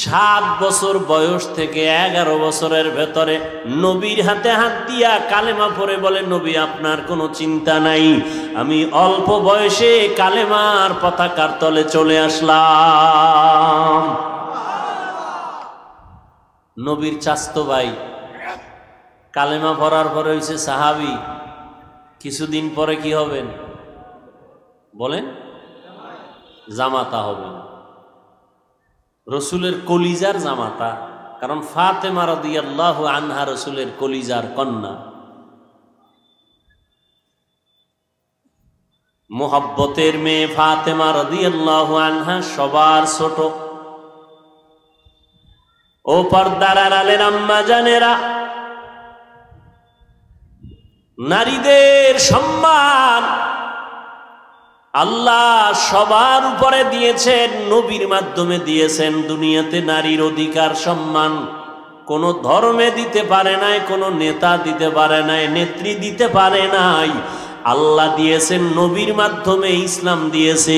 ৭ বছর বয়স থেকে ১১ বছরের ভেতরে নবীর হাতে হাত দিয়া কালেমা পড়ে বলে, নবী আপনার কোনো চিন্তা নাই, আমি অল্প বয়সে কালেমার পতাকার তলে চলে আসলাম। নবীর চাচতো ভাই কালেমা পড়ার পরে হয়েছে সাহাবী। কিছুদিন পরে কি হবেন বলেন? জামাতা হবেন, রসুলের কলিজার জামাতা। কারণ ফাতেমা রাদিয়াল্লাহু আনহা রসুলের কলিজার কন্যা, মুহাব্বতের মেয়ে ফাতেমা রাদিয়াল্লাহু আনহা সবার ছোট। ও পর্দার আড়ালের আম্মা জানেরা, নারীদের সম্মান আল্লাহ সবার উপরে দিয়েছেন, নবীর মাধ্যমে দিয়েছেন। দুনিয়াতে নারীর অধিকার সম্মান কোন ধর্মে দিতে পারে নাই, কোন নেতা দিতে পারে নাই, নেত্রী দিতে পারে নাই। আল্লাহ দিয়েছেন নবীর মাধ্যমে, ইসলাম দিয়েছে।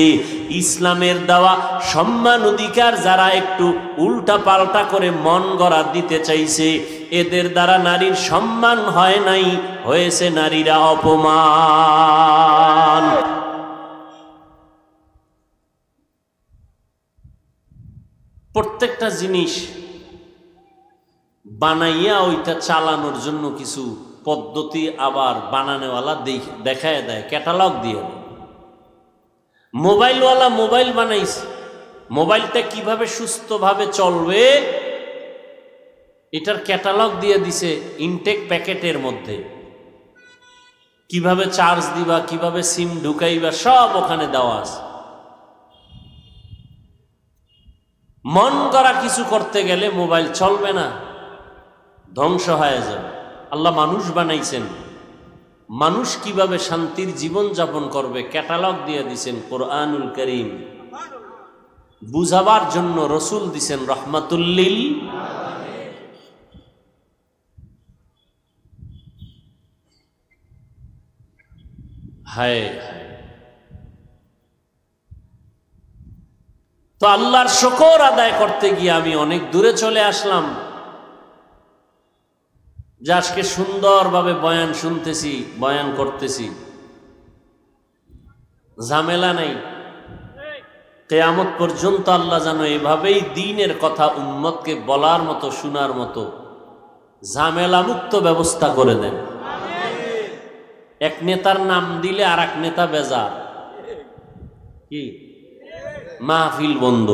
ইসলামের দেওয়া সম্মান অধিকার যারা একটু উল্টা পাল্টা করে মন গড়া দিতে চাইছে, এদের দ্বারা নারীর সম্মান হয় নাই, হয়েছে নারীরা অপমান। প্রত্যেকটা জিনিস বানাইয়া ওইটা চালানোর জন্য কিছু পদ্ধতি আবার বানানোওয়ালা দেখায় দেয়, ক্যাটালগ দিয়ে। মোবাইলওয়ালা মোবাইল বানাইছে, মোবাইলটা কিভাবে সুস্থভাবে চলবে এটার ক্যাটালগ দিয়ে দিছে ইনটেক প্যাকেটের মধ্যে। কিভাবে চার্জ দিবা, কিভাবে সিম ঢুকাইবা, সব ওখানে দেওয়া আছে। মন করা কিছু করতে গেলে মোবাইল চলবে না, ধ্বংস হয়ে যাবে। আল্লাহ মানুষ বানাইছেন, মানুষ কিভাবে শান্তির জীবন যাপন করবে ক্যাটালগ দিয়ে দিছেন কোরআনুল কারীম। বুঝাবার জন্য রসুল দিছেন রহমাতুল লিল আলামিন। হায় তো আল্লাহর শুকর আদায় করতে গিয়ে আমি অনেক দূরে চলে আসলাম, যে আজকে সুন্দরভাবে বয়ান শুনতেছি, বয়ান করতেছি, ঝামেলা নাই। কিয়ামত পর্যন্ত আল্লাহ যেন এভাবেই দ্বীনের কথা উম্মতকে বলার মতো, শোনার মতো ঝামেলা মুক্ত ব্যবস্থা করে দেন। এক নেতার নাম দিলে আর এক নেতা বেজার, কি মাহফিল বন্ধ।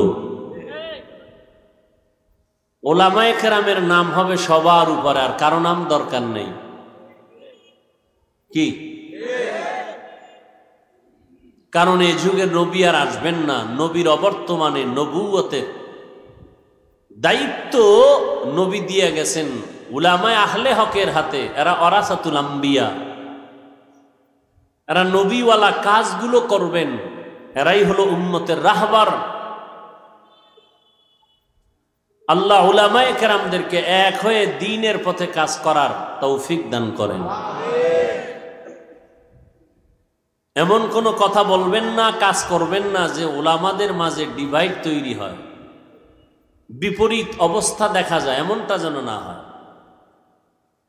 ওলামায়ে কেরামের নাম হবে সবার উপরে, আর কারো নাম দরকার নেই, কি? কারণ এই যুগের নবী আর আসবেন না। নবীর অবর্তমানে নবুয়তের দায়িত্ব নবী দিয়ে গেছেন উলামায়ে আহলে হকের হাতে। এরা ওরাসাতুল আম্বিয়া, এরা নবীওয়ালা কাজগুলো করবেন, এরাই হলো উম্মতের রাহবার। আল্লাহ উলামায়ে কেরামদেরকে এক হয়ে দ্বীনের পথে কাজ করার তৌফিক দান করেন। এমন কোনো কথা বলবেন না, কাজ করবেন না যে উলামাদের মাঝে ডিভাইড তৈরি হয়, বিপরীত অবস্থা দেখা যায়, এমনটা যেন না হয়।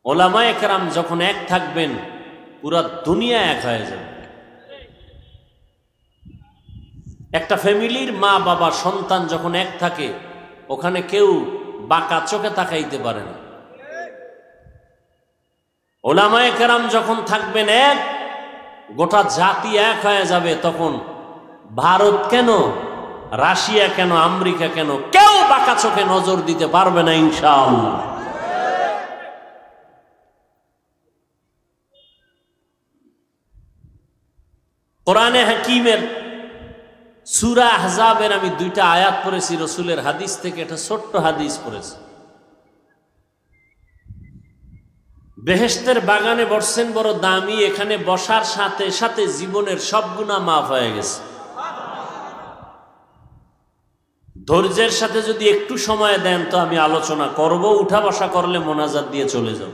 উলামায়ে কেরাম যখন এক থাকবেন, পুরা দুনিয়া এক হয়ে যাবে। একটা ফ্যামিলির মা বাবা সন্তান যখন এক থাকে, ওখানে কেউ বাঁকা চোখে তাকাইতে পারে না। উলামায়ে কেরাম যখন থাকবেন এক, গোটা জাতি এক হয়ে যাবে। তখন ভারত কেন, রাশিয়া কেন, আমেরিকা কেন, কেউ বাঁকা চোখে নজর দিতে পারবে না ইনশাআল্লাহ। কোরআনে হাকিমের সূরা আহজাবের আমি 2টা আয়াত পড়েছি রাসূলের হাদিস থেকে, এটা ছোট্ট হাদিস পড়েছি। বেহেশতের বাগানে বসছেন বড় দামি, এখানে বসার সাথে সাথে জীবনের সব গুনাহ মাফ হয়ে গেছে। ধৈর্যের সাথে যদি একটু সময় দেন তো আমি আলোচনা করব, উঠা বসা করলে মোনাজাত দিয়ে চলে যাব।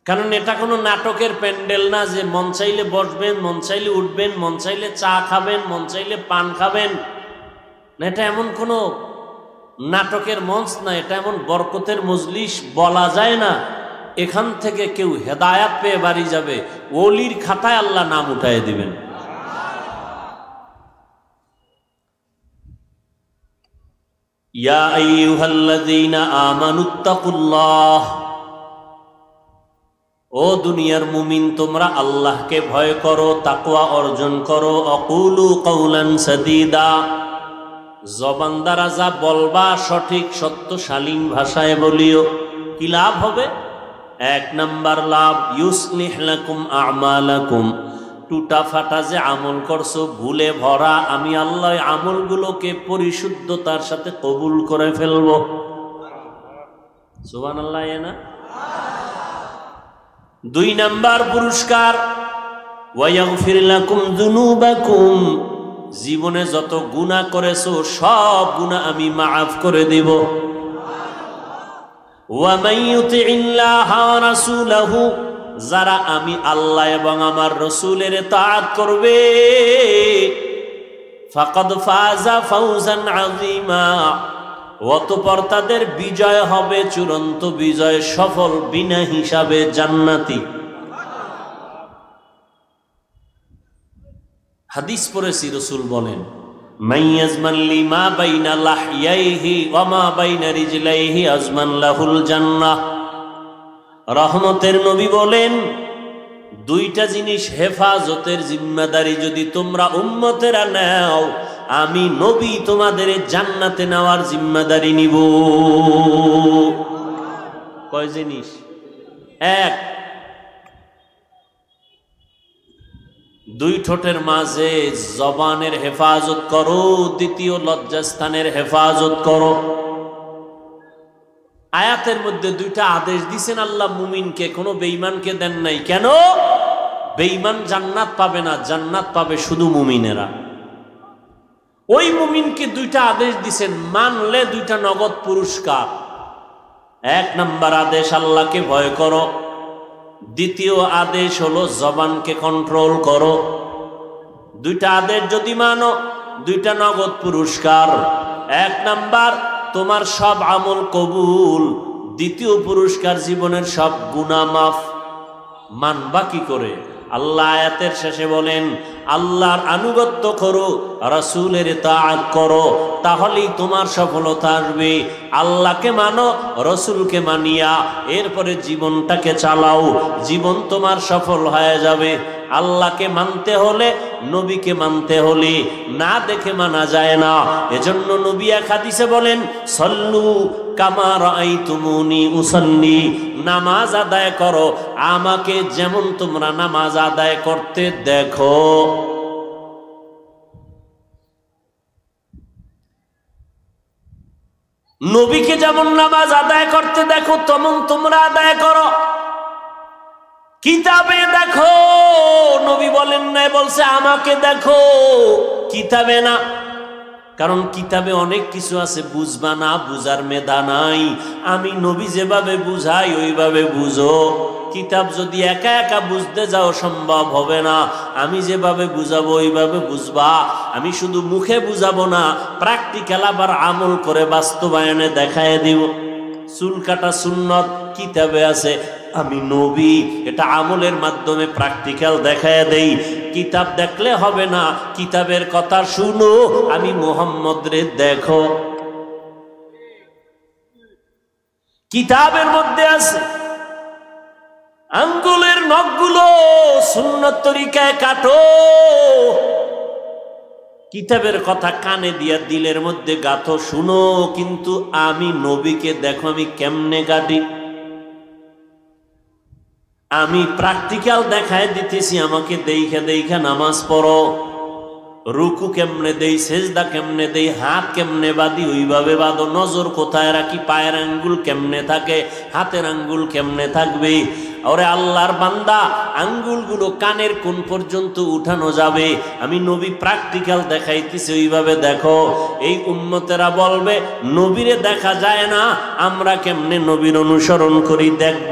কারণ এটা কোনো নাটকের প্যান্ডেল না যে মন চাইলে বসবেন, মন চাইলে উঠবেন, মন চাইলে চা খাবেন, মন চাইলে পান খাবেন না। এটা এমন কোনো নাটকের মঞ্চ না, এটা এমন বরকতের মজলিস বলা যায় না। এখান থেকে কেউ হেদায়াত পেয়ে বাড়ি যাবে, ওলির খাতায় আল্লাহ নাম উঠায় দিবেন। ইয়া আইয়ুহাল্লাযীনা আমানুত্তাকুল্লাহ, ও দুনিয়ার মুমিন তোমরা আল্লাহকে ভয় করো, তাকওয়া অর্জন করো। আকুলু কাওলান সাদীদা, জবান দ্বারা যা বলবা সঠিক সত্য শালীন ভাষায় বলিও। কি লাভ হবে? 1 নাম্বার লাভ, ইউসলিহ লাকুম আমালাকুম, টুটা ফাটা যে আমল করছো ভুলে ভরা, আমি আল্লাহ আমলগুলোকে পরিশুদ্ধতার সাথে কবুল করে ফেলবো। সুবহানাল্লাহ। না 2 নাম্বার পুরস্কার, ওয়ায়াগফির লাকুম যুনুবাকুম, জীবনে যত গুনাহ করেছো সব গুনাহ আমি মাফ করে দেব। ওয়া মান ইউতিইল্লাহা ওয়া রাসূলাহু, যারা আমি আল্লাহ এবং আমার রাসূলের তাআত করবে, ফাকাদ ফাযা ফাওজান আযীমা, অতঃপর তাদের বিজয় হবে চূড়ান্ত বিজয়, সফল বিনা হিসাবে জান্নাতি। হাদিস পড়েছি, রাসূল বলেন, মাইয়াজমান লিমা বাইনা লাহইয়াইহি ওয়া মা বাইনা রিজলাইহি আজমান লাহুল জান্নাহ। রহমতের নবী বলেন, 2টা জিনিস হেফাজতের জিম্মাদারি যদি তোমরা উম্মতেরা নাও, আমি নবী তোমাদের জান্নাতে নেওয়ার জিম্মাদারি নিব। কয় জিনিস? 1, 2 ঠোঁটের মাঝে জবানের হেফাজত করো। 2 লজ্জাস্থানের হেফাজত করো। আয়াতের মধ্যে 2টা আদেশ দিছেন আল্লাহ মুমিনকে, কোনো বেঈমানকে দেন নাই। কেন? বেঈমান জান্নাত পাবে না, জান্নাত পাবে শুধু মুমিনেরা। ওই মুমিনকে 2টা আদেশ দিছেন, মানলে 2টা নগদ পুরস্কার। 1 নাম্বার আদেশ, আল্লাহকে ভয় করো। 2য় আদেশ হলো জবানকে কন্ট্রোল করো। 2টা আদেশ যদি মানো, 2টা নগদ পুরস্কার। 1 নাম্বার, তোমার সব আমল কবুল। 2য় পুরস্কার, জীবনের সব গুনাহ মাফ। মানবা কি করে? আল্লাহ আয়াতের শেষে বলেন, আল্লাহর আনুগত্য করো, রাসূলের তাআত করো, তাহলেই তোমার সফলতা আসবে। আল্লাহকে মানো, রাসূলকে মানিয়া এরপরে জীবনটাকে চালাও, জীবন তোমার সফল হয়ে যাবে। আল্লাহকে মানতে হলে, নবীকে মানতে হলে না দেখে মানা যায় না। এজন্য নবী এক হাদিসে বলেন, সল্লু কামা রাআইতুমুনি উসাল্লি, নামাজ আদায় করো আমাকে যেমন তোমরা নামাজ আদায় করতে দেখো। নবীকে যেমন নামাজ আদায় করতে দেখো তেমন তোমরা আদায় করো। কিতাবে দেখো, নবী বলেন নাই, বলছে আমাকে দেখো, কিতাবে না। কারণ কিতাবে অনেক কিছু আছে বুঝবা না, বুঝার মেধা নাই। আমি নবী যেভাবে বুঝাই ওইভাবে বুঝো। কিতাব যদি একা একা বুঝতে যাও সম্ভব হবে না। আমি যেভাবে বুঝাবো ওইভাবে বুঝবা। আমি শুধু মুখে বুঝাবো না, প্র্যাকটিক্যাল আবার আমল করে বাস্তবায়নে দেখায় দিব। চুল কাটা সুন্নত কিতাবে আছে, আমি নবী এটা আমলের মাধ্যমে প্র্যাকটিক্যাল দেখায় দেই। কিতাব দেখলে হবে না, কিতাবের কথা শুনো, আমি মুহাম্মদ রে দেখো। কিতাবের মধ্যে আছে আঙ্গুলের নখগুলো সুন্নত তরিকায় কাটো। কিতাবের কথা কানে দিয়া দিলের মধ্যে গাথো, শুনো, কিন্তু আমি নবীকে দেখো আমি কেমনে কাটি। আমি প্র্যাকটিক্যাল দেখায় দিতেছি, আমাকে দেইখা দেইখা নামাজ পড়ো। রুকু কেমনে দেই, সেজদা কেমনে দেই, হাত কেমনে বাঁধি ওইভাবে বাঁধো। নজর কোথায় রাখি, পায়ের আঙ্গুল কেমনে থাকে, হাতের আঙ্গুল কেমনে থাকবে। ওরে আল্লাহর বান্দা, আঙ্গুলগুলো কানের কোন পর্যন্ত উঠানো যাবে, আমি নবী প্র্যাকটিক্যাল দেখাইতেছি, ওইভাবে দেখো। এই উম্মতেরা বলবে নবীরে দেখা যায় না, আমরা কেমনে নবীর অনুসরণ করি দেখব।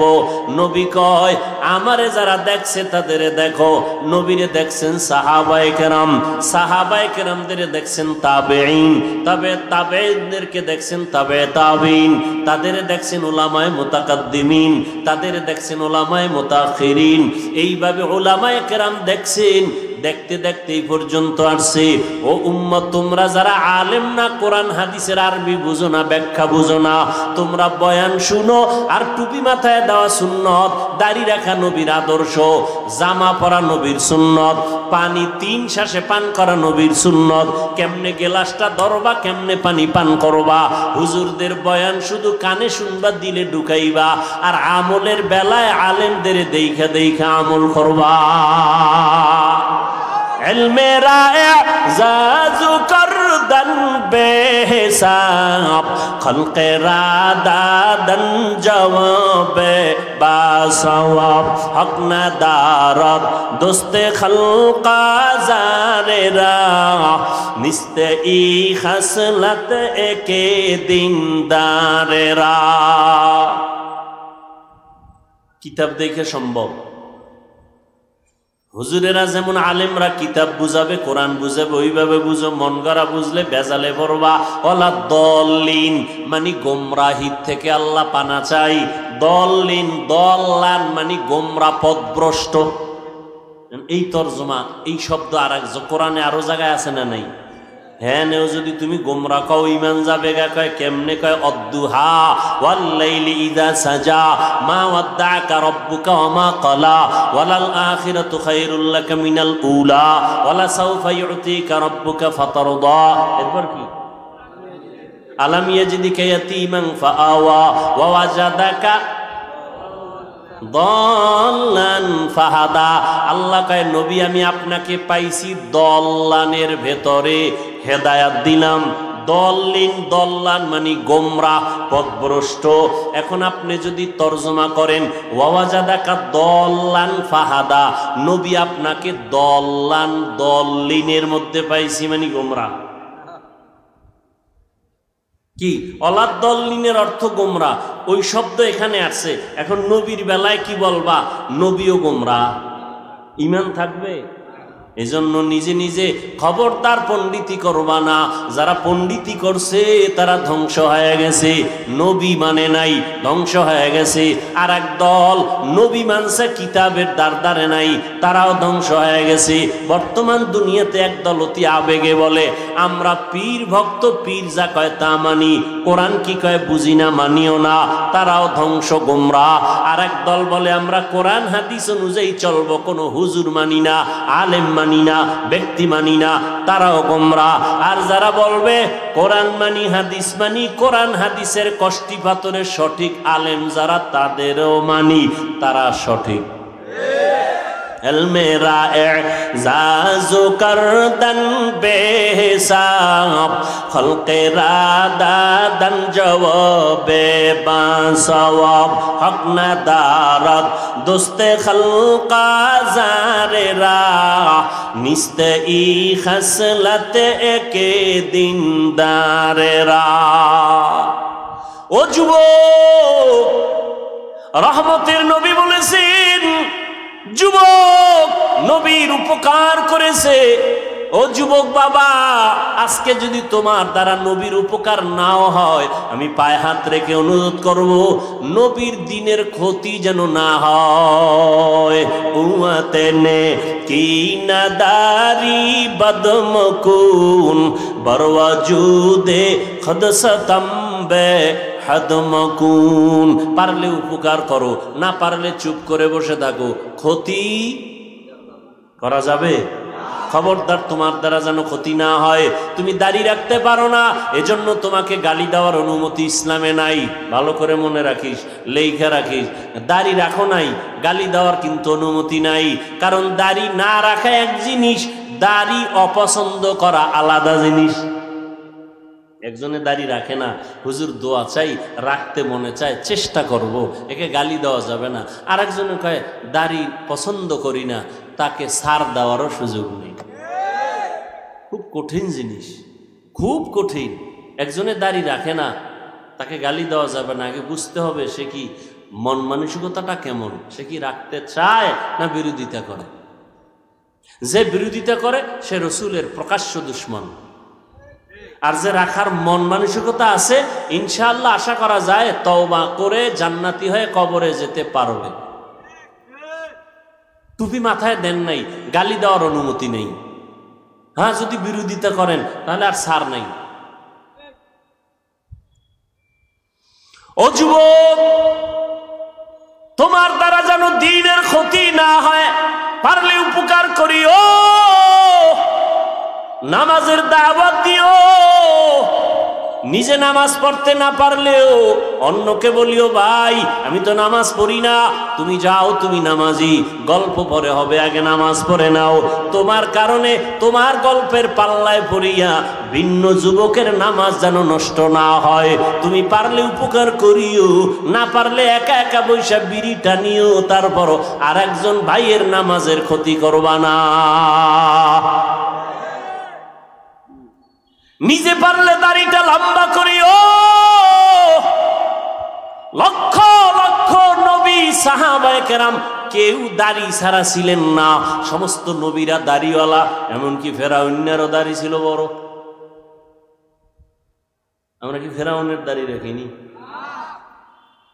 নবী কয় আমারে যারা দেখছে তাদের দেখো। নবীরে দেখছেন সাহাবায়ে কেরাম, সাহাবায়ে কেরামদের দেখছেন তাবেঈন, তবে তাবেঈনদেরকে দেখছেন তাবে তাবেঈন, তাদের দেখছেন উলামায়ে মুতাকাদ্দিমিন, তাদের দেখছেন উলামায়ে মুতাখিরিন। এইভাবে উলামায়ে কেরাম দেখছেন। দেখতে দেখতে এই পর্যন্ত আসছে। ও উম্মত, তোমরা যারা আলেম না, কোরআন হাদিসের আরবি বুঝো না, ব্যাখ্যা বুঝো না, তোমরা বয়ান শুনো আর টুপি মাথায় দেওয়া সুন্নত, দাড়ি রাখা নবীর আদর্শ, জামা পরা নবীর সুন্নত, পানি 3 শ্বাসে পান করা নবীর সুন্নত, কেমনে গেলাসটা ধরবা, কেমনে পানি পান করবা। হুজুরদের বয়ান শুধু কানে শুনবা, দিলে ঢুকাইবা, আর আমলের বেলায় আলেমদের দেইখা দেইখা আমল করবা। ইলমে রা'জাজু করদান বেহিসাব, খলকে রাদাদান জওয়াবে বাসওয়াব, হক না দারদ দোস্তে খলকা জানেরা, নিস্তে ই খাসলত একে দিনদারেরা। কিতাব দেখে সম্ভব। হুজুরেরা যেমন আলেমরা কিতাব বুঝাবে, কোরআন বুঝাবে, ওইভাবে বুঝো। মন গড়া বুঝলে বেজালে পড়বা। ওয়ালা দল্লিন মানে গোমরাহির থেকে আল্লাহ পানা চাই। দল্লিন দল্লান মানে গোমরা, পথভ্রষ্ট। এই তরজমা, এই শব্দ আর এক কোরআনে আরো জায়গায় আছে না নাই? হ্যাঁ, নেও যদি তুমি গোমরা কও ইমান যাবে গা। কয় কেমনে? কয় অদ্দুহা ওয়াল লাইলি ইযা সাজা মা ওয়াদ্দাকা রাব্বুকা ওয়া মা ক্বালা ওয়ালাল আখিরাতু খায়রুল লাকা মিনাল উলা ওয়ালা সাওফা ইউতিকা রাব্বুকা ফাতারদা। এরপর কি? আলাম ইয়াজিদিকা ইয়াতীমান ফাআওয়া ওয়া ওয়াজাদাকা দল্লান ফাহাদা। আল্লাহ কয় নবী আমি আপনাকে পাইছি দল্লানের ভেতরে, হেদায়াত দিলাম। দল্লিন দল্লান মানে গোমরা, পথভ্রষ্ট। এখন আপনি যদি তরজমা করেন ওয়াজাদাকা দল্লান ফাহাদা, নবী আপনাকে দল্লান দল্লিনের মধ্যে পাইছি মানে গোমরা। কি অলাদ দল্লিনের অর্থ গোমরা, ওই শব্দ এখানে আসছে। এখন নবীর বেলায় কি বলবা? নবীও গোমরা, ইমান থাকবে? এজন্য নিজে নিজে খবরদার পণ্ডিতি করবা না। যারা পণ্ডিতি করছে তারা ধ্বংস হয়ে গেছে, নবী মানে নাই, ধ্বংস হয়ে গেছে। আর এক দল নবী মানছে, কিতাবের দ্বারে নাই, তারাও ধ্বংস হয়ে গেছে। বর্তমান দুনিয়াতে একদল অতি আবেগে বলে আমরা পীর ভক্ত, পীর যা কয় তা মানি, কোরআন কি কয় বুঝি না, মানিও না, তারাও ধ্বংস, গোমরাহ। আর এক দল বলে আমরা কোরআন হাদিস অনুযায়ী চলবো, কোনো হুজুর মানি না, আলেম মানি না, ব্যক্তি মানি না, তারাও গোমরাহ। আর যারা বলবে কোরআন মানি, হাদিস মানি, কোরআন হাদিসের কষ্টি পাথরের সঠিক আলেম যারা, তাদেরও মানি, তারা সঠিক। মেরা এজাজু করদন বেহিসাব খলকে রাদাদন জওয়াবে বাসওয়াব হক নাদারত দোস্তে খলকা জারেরা নিস্তে ই খসলত একে দিনদারেরা। ও যুবক, রহমতের নবী বলেছেন যুবক নবীর উপকার করেছে। ও যুবক বাবা, আজকে যদি তোমার দ্বারা নবীর উপকার নাও হয়, আমি পায়ে হাত রেখে অনুরোধ করব নবীর দিনের ক্ষতি যেন না হয়। উম্মতে নে কি নাদারি বদমকুন বরওয়াজুদে খদসতম্বে হাদমকুন। পারলে উপকার করো, না পারলে চুপ করে বসে থাকো, ক্ষতি করা যাবে? খবরদার তোমার দ্বারা যেন ক্ষতি না হয়। তুমি দাড়ি রাখতে পারো না, এজন্য তোমাকে গালি দেওয়ার অনুমতি ইসলামে নাই। ভালো করে মনে রাখিস, লেখা রাখিস, দাড়ি রাখো নাই, গালি দেওয়ার কিন্তু অনুমতি নাই। কারণ দাড়ি না রাখা এক জিনিস, দাড়ি অপছন্দ করা আলাদা জিনিস। একজনে দাড়ি রাখে না, হুজুর দোয়া চাই, রাখতে মনে চায়, চেষ্টা করব, একে গালি দেওয়া যাবে না। আর একজনে কয় দাড়ি পছন্দ করি না, তাকে ছাড় দেওয়ারও সুযোগ নেই। খুব কঠিন জিনিস, খুব কঠিন। একজনে দাড়ি রাখে না, তাকে গালি দেওয়া যাবে না। আগে বুঝতে হবে সে কি মন মানসিকতাটা কেমন, সে কি রাখতে চায় না বিরোধিতা করে। যে বিরোধিতা করে সে রসুলের প্রকাশ্য দুশমন। আর যে রাখার মন মানসিকতা আছে, ইনশাআল্লাহ আশা করা যায় তওবা করে জান্নাতি হয়ে কবরে যেতে পারবে। টুপি মাথায় দেন নাই, গালি দেওয়ার অনুমতি নেই। হ্যাঁ, যদি বিরোধিতা করেন তাহলে আর ছাড় নাই। ও যুবক, তোমার দ্বারা যেন দ্বীনের ক্ষতি না হয়, পারলে উপকার করিও, নামাজের দাওয়াত দিও। নিজে নামাজ পড়তে না পারলেও অন্যকে বলিও ভাই আমি তো নামাজ পড়ি না, তুমি যাও, তুমি নামাজি, গল্প পরে হবে, আগে নামাজ পড়ে নাও। তোমার কারণে তোমার গল্পের পাল্লায় পড়িয়া ভিন্ন যুবকের নামাজ যেন নষ্ট না হয়। তুমি পারলে উপকার করিও, না পারলে একা একা বৈশা বিড়ি টানিও, তারপর আর একজন ভাইয়ের নামাজের ক্ষতি করবা না। নিজে পারলে দাড়িটা লম্বা করিও। লক্ষ লক্ষ নবী সাহাবায়ে কেরাম কেউ দাড়ি ছাড়া ছিলেন না, সমস্ত নবীরা দাড়িওয়ালা। এমনকি ফেরাউনেরও দাড়ি ছিল বড়। আমরা কি ফেরাউনের দাড়ি রাখিনি?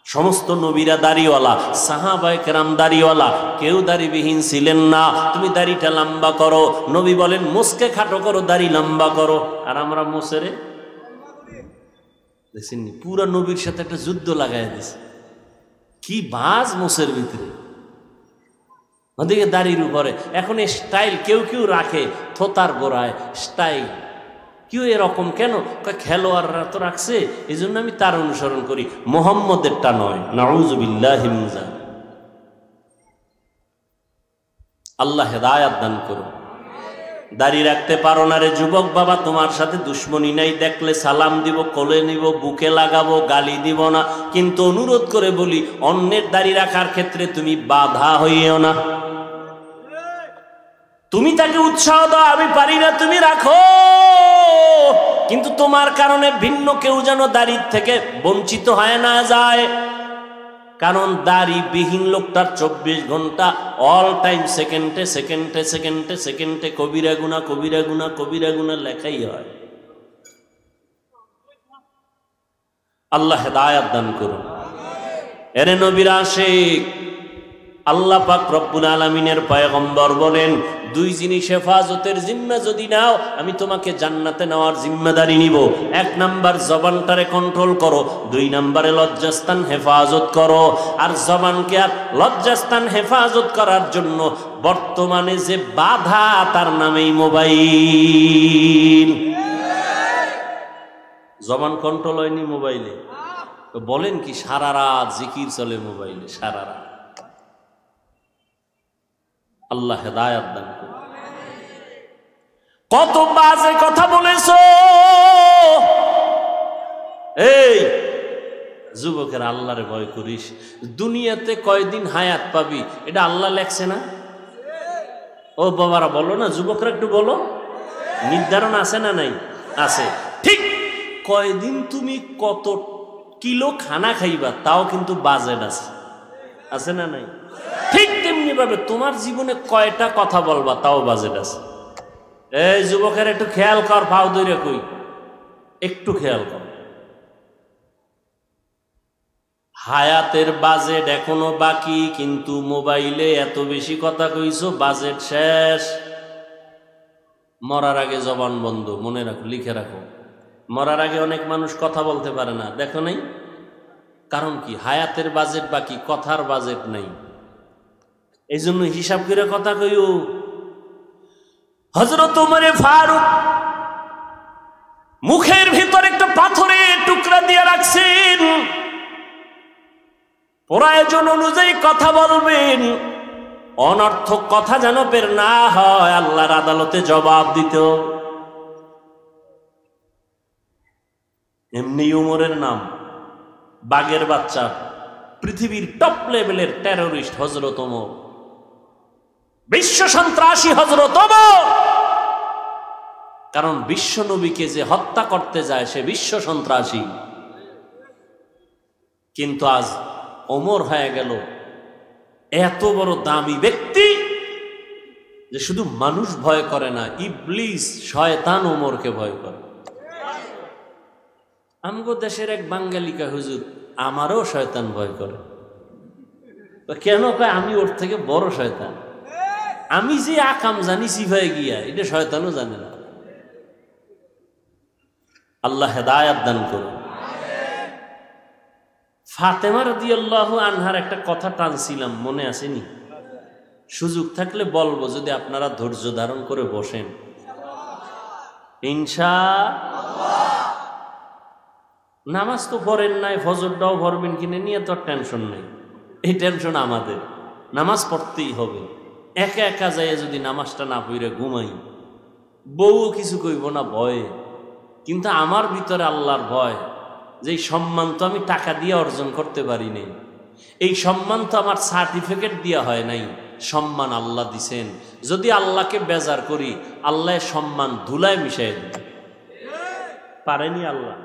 সমস্ত নবীরা দাড়িওয়ালা, সাহাবায়ে কেরাম দাড়িওয়ালা, কেউ দাড়িবিহীন ছিলেন না। তুমি দাড়িটা লম্বা করো, নবী বলেন মুসকে খাটো করো, দাড়ি লম্বা করো। আর আমরা মোসেরে দেখছেন পুরা নবীর সাথে একটা যুদ্ধ লাগাই দিছে। কি বাজ মোসের ভিতরে, ওদিকে দাড়ির উপরে। এখন এই স্টাইল কেউ কেউ রাখে থোতার গোড়ায় স্টাইল। কেউ এরকম কেন? খেলোয়াড়রা তো রাখছে, এই জন্য আমি তার অনুসরণ করি, মোহাম্মদেরটা নয়। নাউযুবিল্লাহি মিন যালিক। আল্লাহ হেদায়াত দান করুন। দাড়ি রাখতে পারো না রে যুবক বাবা, তোমার সাথে দুশ্মনী নাই, দেখলে সালাম দিব, কোলে নিব, বুকে লাগাবো, গালি দিব না। কিন্তু অনুরোধ করে বলি, অন্যের দাড়ি রাখার ক্ষেত্রে তুমি বাধা হইও না। তুমি তাকে উৎসাহ দাও, আমি পারি না, তুমি রাখো, কিন্তু তোমার কারণে ভিন্ন কেউ যেন দাড়ির থেকে বঞ্চিত হয় না যায়। কারণ দাড়ি বিহীন লোকটার 24 ঘন্টা অল টাইম সেকেন্ডে সেকেন্ডে সেকেন্ডে সেকেন্ডে কবিরা গুনাহ কবিরা গুনাহ কবিরা গুনাহ লেখাই হয়। আল্লাহ হেদায়েত দান করুন। এরে নবীর আশিক, আল্লাহ পাক রব্বুল আলামিনের পয়গম্বর বলেন, দুই জিনিস হেফাজতের জিম্মা যদি নাও, আমি তোমাকে জান্নাতে নেওয়ার জিম্মাদারি নিব। 1 নাম্বার জবানটারে কন্ট্রোল করো, 2 নাম্বারে লজ্জাস্থান হেফাজত করো। আর জবানকে আর লজ্জাস্থান হেফাজত করার জন্য বর্তমানে যে বাধা, তার নামেই মোবাইল। জবান কন্ট্রোল হয়নি মোবাইলে, তো বলেন কি সারা রাত জিকির চলে মোবাইলে, সারা রাত। আল্লাহ হেদায়েত দান করুন। কত বাজে কথা বলেছো। এই যুবকের আল্লাহরে ভয় করিস। দুনিয়াতে কয়দিন হায়াত পাবি এটা আল্লাহ লেখছে না? ও বাবারা বলো না, যুবকরা একটু বলো, নির্ধারণ আছে না নাই? আছে। ঠিক কয়দিন তুমি কত কিলো খানা খাইবা তাও কিন্তু বাজেট আছে, আছে না নাই? ঠিক তেমনি ভাবে তোমার জীবনে কয়টা কথা বলবা তাও বাজেট আছে। এই যুবকের একটু খেয়াল কর, পাও ধরে কই, একটু খেয়াল কর। হায়াতের বাজেট এখনো বাকি, কিন্তু মোবাইলে এত বেশি কথা কইছো, বাজেট শেষ। মরার আগে জবান বন্ধ, মনে রাখো, লিখে রাখো। মরার আগে অনেক মানুষ কথা বলতে পারে না, দেখো নাই? কারণ কি? হায়াতের বাজেট বাকি, কথার বাজেট নাই। এই জন্য হিসাব করে কথা কইও। হযরত ওমর ফারুক মুখের ভিতর একটা পাথরের টুকরা দিয়ে রাখছেন, প্রয়োজন অনুযায়ী কথা বলবেন, অনর্থক কথা যেন বের না হয়, আল্লাহর আদালতে জবাব দিতে। এমনি ওমরের নাম বাঘের বাচ্চা, পৃথিবীর টপ লেভেলের টেরোরিস্ট হযরত ওমর, বিশ্ব সন্ত্রাসী হযরত ওমর। কারণ বিশ্ব নবীকে যে হত্যা করতে যায় সে বিশ্ব সন্ত্রাসী। কিন্তু আজ ওমর হয়ে গেল এত বড় দামি ব্যক্তি যে শুধু মানুষ ভয় করে না, ইবলিস শয়তান ওমরকে ভয় করে। আমগো দেশের এক বাঙালিকা হুজুর, আমারও শয়তান ভয় করে। কেন কয়? আমি ওর থেকে বড় শয়তান। আমি যে আকাম জানি সিফায় গিয়া, এটা শয়তানও জানে না। আল্লাহ হেদায়েত দান করুন। ফাতেমা রাদিয়াল্লাহু আনহার একটা কথা টানছিলাম, মনে আসেনি? সুযোগ থাকলে বলবো, যদি আপনারা ধৈর্য ধারণ করে বসেন ইনশাআল্লাহ। নামাজ তো পড়েন নাই, ফজরটাও পড়বেন কিনে নিয়ে তো টেনশন নেই। এই টেনশন আমাদের, নামাজ পড়তেই হবে। একা একা যাইয়া যদি নামাজটা না পড়ে ঘুমাই, বউও কিছু কইব না ভয়ে, কিন্তু আমার ভিতরে আল্লাহর ভয়, যে এই সম্মান তো আমি টাকা দিয়ে অর্জন করতে পারি নাই, এই সম্মান তো আমার সার্টিফিকেট দেওয়া হয় নাই, সম্মান আল্লাহ দিছেন। যদি আল্লাহকে বেজার করি, আল্লাহ সম্মান ধুলায় মিশাই দিবে। পারেনি আল্লাহ?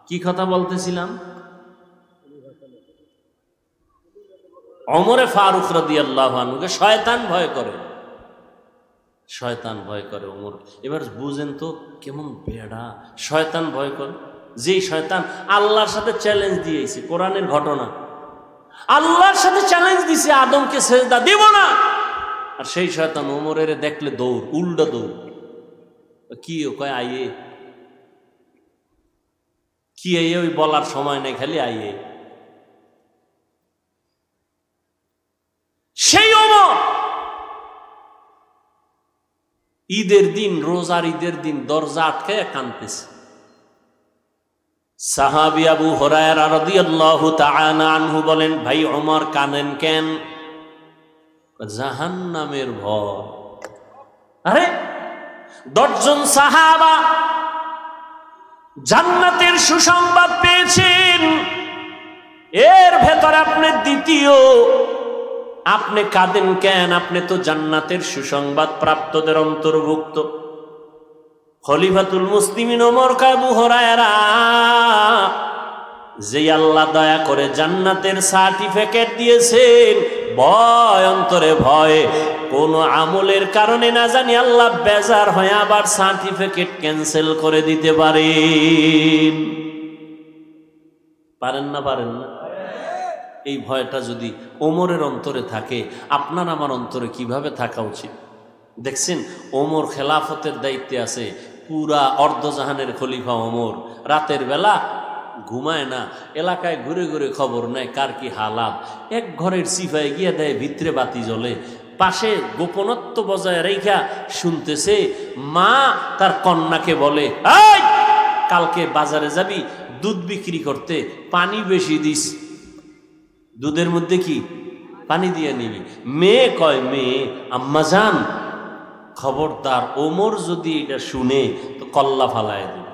কি কথা বলতেছিলাম? ওমরে ফারুক রাদিয়াল্লাহু আনহুকে শয়তান ভয় করে, শয়তান ভয় করে ওমর। এবার বুঝেন তো কেমন বেড়া শয়তান ভয় করে। যেই শয়তান আল্লাহর সাথে চ্যালেঞ্জ দিয়েছে, কোরআনের ঘটনা, আল্লাহর সাথে চ্যালেঞ্জ দিছে আদমকে সেজদা দিব না, আর সেই শয়তান ওমরের দেখলে দৌড়, উল্টা দৌড়। কি কয়? আইয়ে। কি আইয়ে? ওই বলার সময় নেই, খালি আইয়ে। সেই ওমর ঈদের দিন, রোজার ঈদের দিন দরজা আটকায় কাঁদতেছে। সাহাবী আবু হুরায়রা রাদিয়াল্লাহু তাআলা আনহু বলেন, ভাই ওমর কাঁদেন কেন? জাহান্নামের ভয়। আরে 10 জন সাহাবা জান্নাতের সুসংবাদ পেয়েছেন, এর ভেতরে আপনি দ্বিতীয়, আপনি কাঁদেন কেন? আপনি তো জান্নাতের সুসংবাদ প্রাপ্তদের অন্তর্ভুক্ত। খলিফাতুল মুসলিমিন ওমর আবু হুরায়রা, যে আল্লাহ দয়া করে জান্নাতের সার্টিফিকেট দিয়েছেন, ভয় অন্তরে ভয়, কোন আমলের কারণে না জানি আল্লাহ বেজার হয়ে আবার সার্টিফিকেট ক্যান্সেল করে দিতে পারেন। পারেন না? পারেন না? এই ভয়টা যদি ওমরের অন্তরে থাকে, আপনার আমার অন্তরে কিভাবে থাকা উচিত? দেখছেন, ওমর খেলাফতের দায়িত্বে আছে, পুরা অর্ধজাহানের খলিফা ওমর রাতের বেলা ঘুমায় না, এলাকায় ঘুরে ঘুরে খবর নেয় কার কি হালাত। এক ঘরের সিফায় গিয়ে দেয়, ভিতরে বাতি জ্বলে, পাশে গোপনত্ব বজায় রেখা শুনতেছে। মা তার কন্যাকে বলে, এই কালকে বাজারে যাবি দুধ বিক্রি করতে, পানি বেশি দিস, দুধের মধ্যে কি পানি দিয়ে নিবি। মেয়ে কয়, মেয়ে আম্মাজান খবরদার, ওমর যদি এটা শুনে তো কল্লা ফালায় দেবে।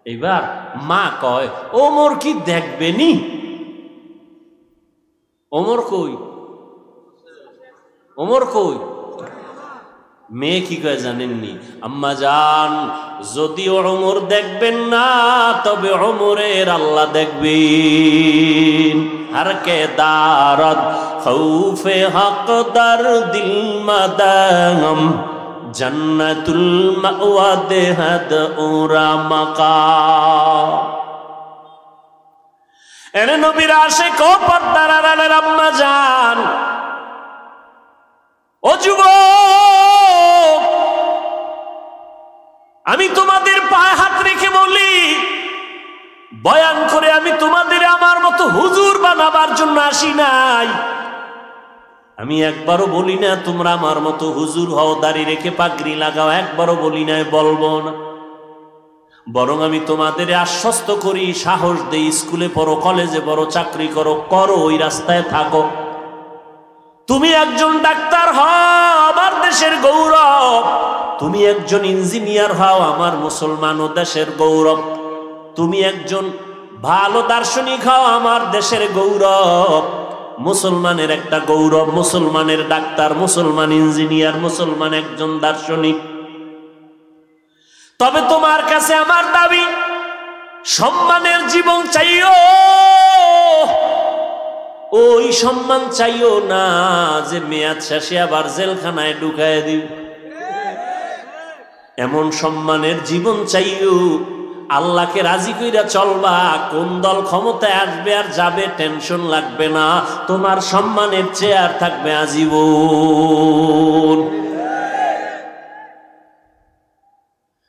এইবার মা কয়, ওমর কি দেখবেনি? ওমর কই? ওমর কই? মেয়ে কি কয় জানেননি? আম্মা জান, যদি ওমর দেখবেন না, তবে ওমরের আল্লাহ দেখবেন। हर के दारद खौफे हक दर दिल मदगम जन्नतुल मअवा देहद उरा मका। एने नबीर आशिक ओ पर्दार आड़ालेर आम्मा जान, ओ যুবক, আমি তোমাদের পায়ে হাত রেখে বলি, বয়ান করে আমি তোমাদের আমার মতো হুজুর বানাবার জন্য আসি নাই। আমি একবারও বলি না তোমরা আমার মতো হুজুর হও, দাড়ি রেখে পাগড়ি লাগাও, একবারও বলি না, বলবো না। বরং আমি তোমাদের আশ্বস্ত করি, সাহস দেই, স্কুলে পড়ো, কলেজে পড়ো, চাকরি করো, করো, ওই রাস্তায় থাকো। তুমি একজন ডাক্তার হও, আমার দেশের গৌরব। তুমি একজন ইঞ্জিনিয়ার হও, আমার মুসলমান ও দেশের গৌরব। তুমি একজন ভালো দার্শনিক হও, আমার দেশের গৌরব। মুসলমানের একটা গৌরব, মুসলমানের ডাক্তার, মুসলমান ইঞ্জিনিয়ার, মুসলমান একজন দার্শনিক। তবে তোমার কাছে আমার দাবি, সম্মানের জীবন চাইও। ওই সম্মান চাইও না যে মেয়াদ শেষে আবার জেলখানায় ঢুকায় দিও। এমন সম্মানের জীবন চাইও, আল্লাহকে রাজি কইরা চলবা। কোন দল ক্ষমতায় আসবে আর যাবে টেনশন লাগবে না, তোমার সম্মানের চেয়ার থাকবে আজীবন।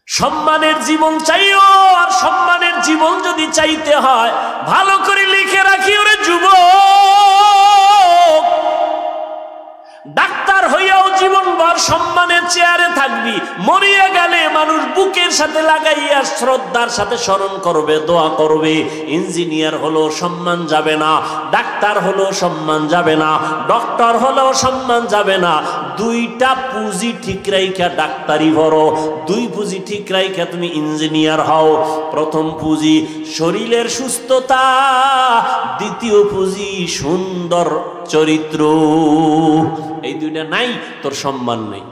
সম্মানের জীবন চাইও, আর সম্মানের জীবন যদি চাইতে হয়, ভালো করে লিখে রাখি ওরে যুবক, ডাক্তার হইয়াও জীবনভর সম্মানের চেয়ারে থাকবি। মরিয়া গেলে মানুষ বুকের সাথে লাগাইয়া শ্রদ্ধার সাথে স্মরণ করবে, দোয়া করবে। ইঞ্জিনিয়ার হলো সম্মান যাবে না, ডাক্তার হলো সম্মান যাবে না, ডক্টর হলো সম্মান যাবে না। দুইটা পুঁজি ঠিক রাইখা ডাক্তারি ভরো, দুই পুঁজি ঠিক রাইখা তুমি ইঞ্জিনিয়ার হও। প্রথম পুঁজি শরীরের সুস্থতা, দ্বিতীয় পুঁজি সুন্দর চরিত্র। এই দুইটা নাই, তোর সম্মান নেই।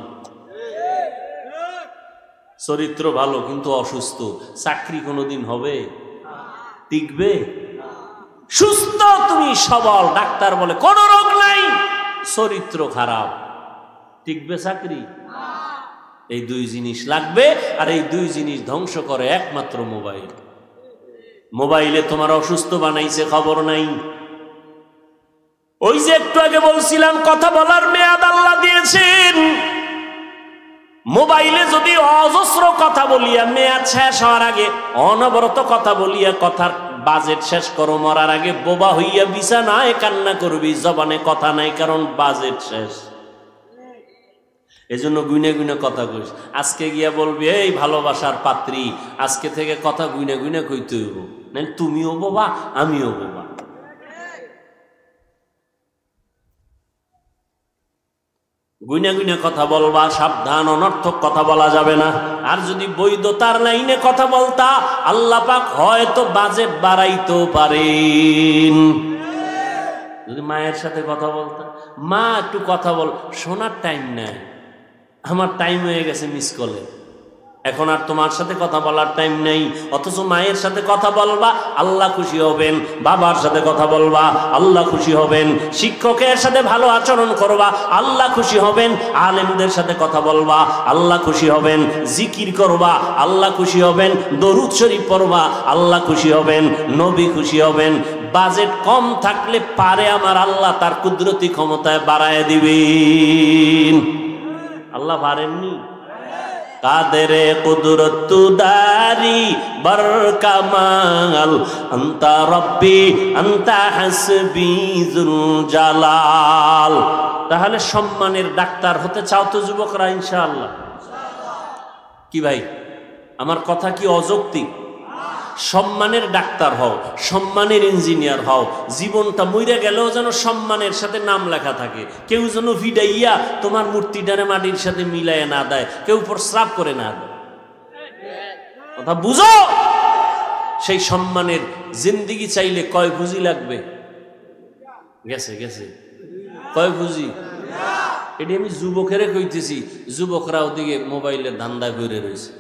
চরিত্র ভালো কিন্তু অসুস্থ, চাকরি কোনোদিন হবে? টিকবে? সুস্থ তুমি সবল, ডাক্তার বলে কোনো রোগ নাই, চরিত্র খারাপ, টিকবে চাকরি? এই দুই জিনিস লাগবে। আর এই দুই জিনিস ধ্বংস করে একমাত্র মোবাইল। মোবাইলে তোমার অসুস্থ বানাইছে, খবর নাই। ওই যে একটু আগে বলছিলাম, কথা বলার মেয়াদ আল্লাহ দিয়েছেন। মোবাইলে যদি অজস্র কথা বলিয়া মেয়াদ শেষ হওয়ার আগে অনবরত কথা বলিয়া কথার বাজেট শেষ করো, মরার আগে বোবা হইয়া বিছানায় কান্না করবি, জবানে কথা নাই, কারণ বাজেট শেষ। এজন্য গুনে গুনে কথা কইস। আজকে গিয়া বলবি, এই ভালোবাসার পাত্রী, আজকে থেকে কথা গুনে গুনে কইতে হইব, না তুমিও বোবা আমিও বোবা। গুইনা গুইনা কথা বলবা, সাবধান, অনর্থক কথা বলা যাবে না। আর যদি বৈধতার লাইনে কথা বলতা, আল্লাহ পাক হয়তো বাজেট বাড়াইতেও পারেন। যদি মায়ের সাথে কথা বলতা, মা একটু কথা বল, শোনার টাইম নাই, আমার টাইম হয়ে গেছে মিস কলে, এখন আর তোমার সাথে কথা বলার টাইম নেই, অথচ মায়ের সাথে কথা বলবা, আল্লাহ খুশি হবেন। বাবার সাথে কথা বলবা, আল্লাহ খুশি হবেন। শিক্ষকের সাথে ভালো আচরণ করবা, আল্লাহ খুশি হবেন। আলেমদের সাথে কথা বলবা, আল্লাহ খুশি হবেন। জিকির করবা, আল্লাহ খুশি হবেন। দরুদ শরীফ পড়বা, আল্লাহ খুশি হবেন, নবী খুশি হবেন। বাজেট কম থাকলে পারে আমার আল্লাহ তার কুদরতি ক্ষমতায় বাড়ায় দিবেন। আল্লাহ পারেননি? কাদেরে কুদরত দারি বরকামাল আনতা রব্বি আনতা হাসবি যুল জালাল। তাহলে সম্মানের ডাক্তার হতে চাও তো যুবকরা? ইনশাআল্লাহ। কি ভাই, আমার কথা কি অযৌক্তিক? সম্মানের ডাক্তার হও, সম্মানের ইঞ্জিনিয়ার হও, জীবনটা মইরা গেলেও যেন সম্মানের সাথে নাম লেখা থাকে। কেউ যেন ভিডাইয়া তোমার মূর্তিটারে মাটির সাথে মিলাইয়া না দেয়, কেউ প্রস্রাব করে না দেয়। কথা বুঝো? সেই সম্মানের জিন্দিগি চাইলে কয় পুঁজি লাগবে? গেছে গেছে কয় পুঁজি? এটি আমি যুবকেরে কইতেছি, যুবকরা ওদিকে মোবাইলের ধান্দা করে রয়েছে।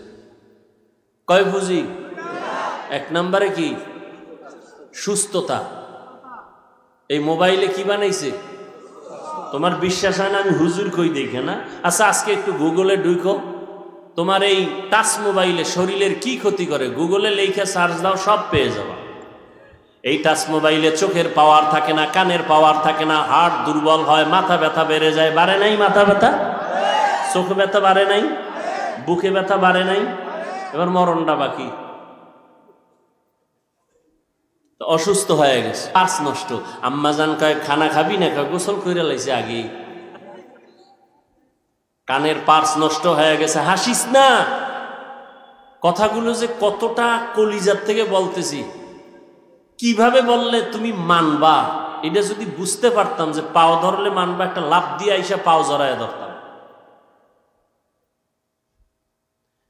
কয় পুঁজি? এক নম্বরে কি? সুস্থতা। এই মোবাইলে কি বানাইছে? তোমার বিশ্বাস হয় না? আমি হুজুর কই দেখে না। আচ্ছা, আজকে একটু গুগলে ঢুকো, তোমার এই টাচ মোবাইলে শরীরের কি ক্ষতি করে গুগলে লেখা সার্চ দাও, সব পেয়ে যাবা। এই টাচ মোবাইলে চোখের পাওয়ার থাকে না, কানের পাওয়ার থাকে না, হার্ট দুর্বল হয়, মাথা ব্যথা বেড়ে যায়। বাড়ে নাই মাথা ব্যথা? চোখ ব্যথা বাড়ে নাই? বুকে ব্যথা বাড়ে নাই? এবার মরণটা বাকি। অসুস্থ হয়ে গেছে, পাঁচ নষ্ট। আম্মাজান কয় খানা খাবি না? কয় গোসল করে লাইছে আগেই। কানের পার্স নষ্ট হয়ে গেছে। হাসিস না। কথাগুলো যে কতটা কলিজার থেকে বলতেছি, কিভাবে বললে তুমি মানবা, এটা যদি বুঝতে পারতাম যে পাও ধরলে মানবা, একটা লাফ দিয়ে আইসা পাও জড়ায় ধরতাম।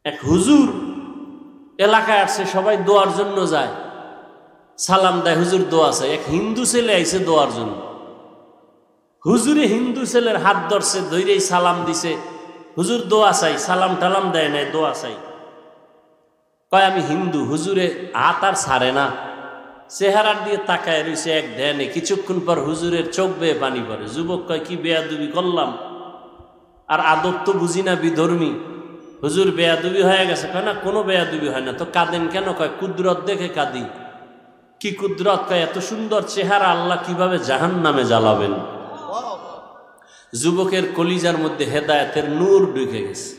এক হুজুর এলাকায় আসছে, সবাই দোয়ার জন্য যায়, সালাম দেয়, হুজুর দোয়া চাই। এক হিন্দু ছেলে আইছে দোয়ার জন্য। হুজুরে হিন্দু ছেলের হাত ধরছে, ধৈরেই সালাম দিছে, হুজুর দোয়া চাই। সালাম টালাম দেয় নাই, দোয়া চাই। কয় আমি হিন্দু। হুজুরে হাত আর ছাড়ে না, চেহারার দিয়ে তাকায় রয়েছে এক ধ্যানে। কিছুক্ষণ পর হুজুরের চোখ বেয়ে পানি পড়ে। যুবক কয় কি বেয়াদবি করলাম, আর আদব তো বুঝি না, বিধর্মী। হুজুর বেয়াদবি হয়ে গেছে? কয় না, কোনো বেয়াদবি হয় না। তো কাঁদেন কেন? কয় কুদরত দেখে কাঁদি। কি কুদরত? কয় এত সুন্দর চেহারা আল্লাহ কিভাবে জাহান্নামে জ্বালাবেন। যুবকের কলিজার মধ্যে হেদায়েতের নূর ঢুকে গেছে।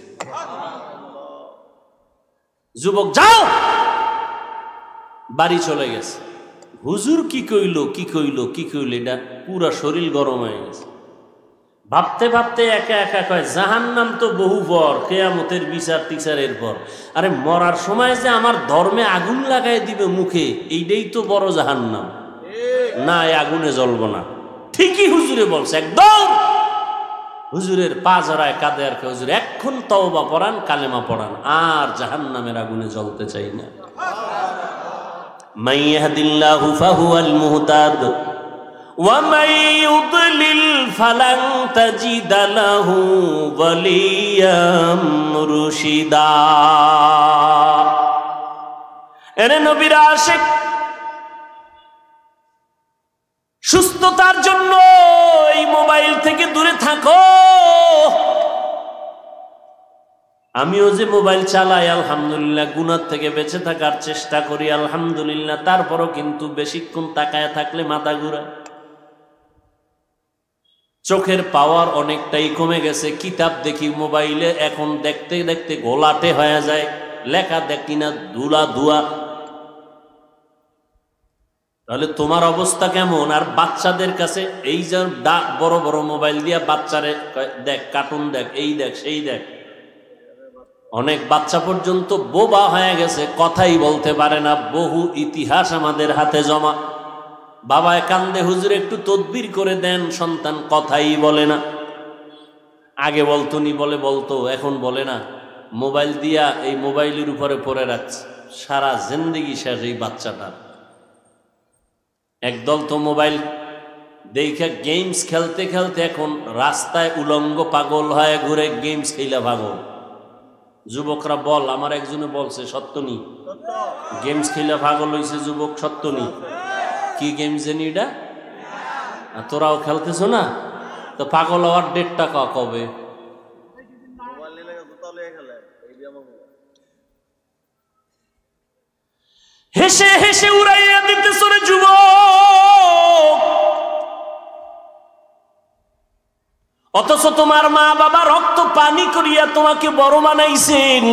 যুবক যাও, বাড়ি চলে গেছে। হুজুর কি কইল কি কইল কি কইল, এটা পুরা শরীর গরম হয়ে গেছে। ভাবতে ভাবতে একা একা কয় জাহান্নাম তো বহু পর, কিয়ামতের বিচার টিচারের পর। আরে মরার সময় যে আমার ধর্মে আগুন লাগাই দিবে মুখে, এইটাই তো বড় জাহান্নাম। না, এই আগুনে জ্বলবো না। ঠিকই হুজুরে বলছে একদম। হুজুরের পা জড়ায় কাঁদে আর হুজুর এখন তওবা পড়ান, কালেমা পড়ান, আর জাহান্নামের আগুনে জ্বলতে চাই না। মান ইয়াহদিল্লাহু ফাহুয়াল মুহতাদ ওয়া মান ইউদ্লিল ফালান তাজিদা লাহু ওয়ালিয়াম মুরশিদা। এরে নবীর আশিক, সুস্থতার জন্য এই মোবাইল থেকে দূরে থাকো। আমিও যে মোবাইল চালাই আলহামদুলিল্লাহ, গুনাহ থেকে বেঁচে থাকার চেষ্টা করি আলহামদুলিল্লাহ, তারপরও কিন্তু বেশিক্ষণ তাকায় থাকলে মাথা ঘুরায়। চোখের পাওয়ার অনেকটাই কমে গেছে। কিতাব দেখি মোবাইলে, এখন দেখতে দেখতে গোলাটে হয়ে যায়, লেখা দেখি না, ধুলা ধোয়া। তাহলে তোমার অবস্থা কেমন? আর বাচ্চাদের কাছে এই যে বড় বড় মোবাইল দিয়া বাচ্চারে দেখ, কার্টুন দেখ, এই দেখ সেই দেখ। অনেক বাচ্চা পর্যন্ত বোবা হয়ে গেছে, কথাই বলতে পারে না। বহু ইতিহাস আমাদের হাতে জমা। বাবায় কান্দে, হুজুর একটু তদবির করে দেন, সন্তান কথাই বলে না। আগে বলতো নি, বলতো, এখন বলে না। মোবাইল দিয়া এই মোবাইলের উপরে পড়ে রাখছে, সারা জিন্দেগি শেষ এই বাচ্চাটা। একদল তো মোবাইল দেখে গেমস খেলতে খেলতে এখন রাস্তায় উলঙ্গ পাগল হয়ে ঘুরে, গেমস খেলা পাগল। যুবকরা বল, আমার একজনে বলছে সত্য নি, গেমস খেলে পাগল হইছে যুবক, সত্য নি? কি গেম জানি এটা? তোরাও খেলতেছ না? তো পাগল হওয়ার ডেটটা কবে? হেসে হেসে উড়াইয়া দিতেছ রে যুবক, অথচ তোমার মা বাবা রক্ত পানি করিয়া তোমাকে বড় বানাইছেন,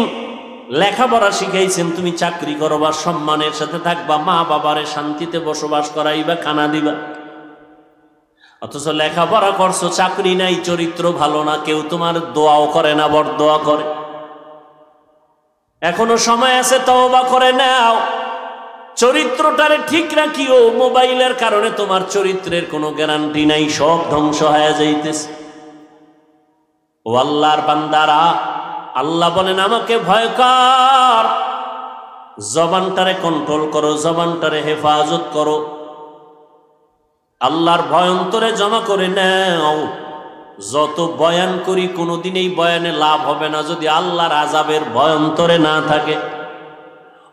লেখাপড়া শিখাইছেন, তুমি চাকরি করবা, সম্মানের সাথে থাকবা, মা বাবারে শান্তিতে বসবাস করাইবা, খানা দিবা। অথচ লেখাপড়া করছো, চাকরি নাই, চরিত্র ভালো না, কেউ তোমার দোয়াও করে না, বরদোয়া করে। এখনো সময় আছে, তওবা করে নাও, চরিত্রটারে ঠিক রাখিও। মোবাইলের কারণে তোমার চরিত্রের কোনো গ্যারান্টি নাই, সব ধ্বংস হয়ে যাইতেছে। ও আল্লাহর বান্দারা, আল্লাহ বলেন আমাকে ভয় কর, জবানটারে কন্ট্রোল করো, জবানটারে হেফাজত করো, আল্লাহর ভয় অন্তরে জমা করে নাও। যত বয়ান করি কোনোদিন এই বয়ানে লাভ হবে না যদি আল্লাহর আযাবের ভয় অন্তরে না থাকে।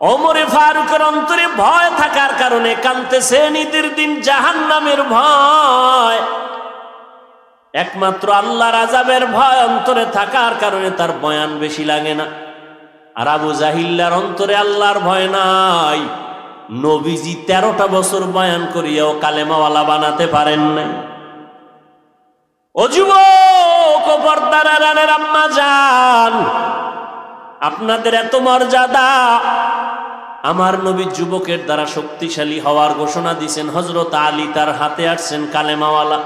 ওমরে ফারুকের অন্তরে ভয় থাকার কারণে কাঁদতেছেন, ঈদের দিন জাহান্নামের ভয়। একমাত্র আল্লাহর আযাবের ভয় অন্তরে থাকার কারণে তার বয়ান বেশি লাগে না। আর আবু জাহিল্লার অন্তরে আল্লাহর ভয় নাই। নবীজি 13টা বছর বয়ান করিয়াও কালেমাওয়ালা বানাতে পারেন নাই। ও যুবক, ও পর্দার আড়ালের আম্মা জান, আপনাদের এত মর্যাদা। আমার নবী যুবকের দ্বারা শক্তিশালী হওয়ার ঘোষণা দিয়েছেন। হযরত আলী তার হাতে আসছেন কালেমাওয়ালা।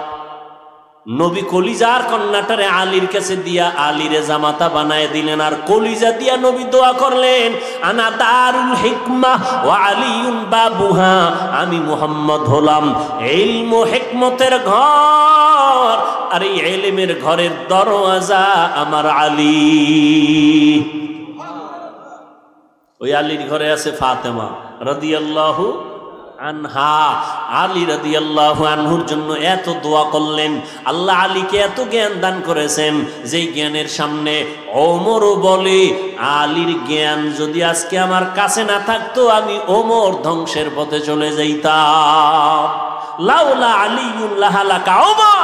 নবী কলিজার কন্যাটারে আলীর কাছে দিয়া আলীরে জামাতা বানায় দিলেন, আর কলিজা দিয়া নবী দোয়া করলেন, আনা দারুল হিকমা ওয়া আলিউন বাবুহা, আমি মুহাম্মদ হলাম ইলম ও হিকমতের ঘর, আর এই ইলমের ঘরের দরওয়াজা আমার আলী। ওই আলীর ঘরে আছে ফাতেমা রাদিয়াল্লাহু আনহা। আলী রাদিয়াল্লাহু আনহুর জন্য এত দোয়া করলেন। আল্লাহ আলীকে এত জ্ঞান দান করেছেন, যেই জ্ঞানের সামনে ওমরও বলে, আলীর জ্ঞান যদি আজকে আমার কাছে না থাকতো আমি ওমর ধ্বংসের পথে চলে যাইতাম। লাউলা আলিউন লাহালাকা ওমর।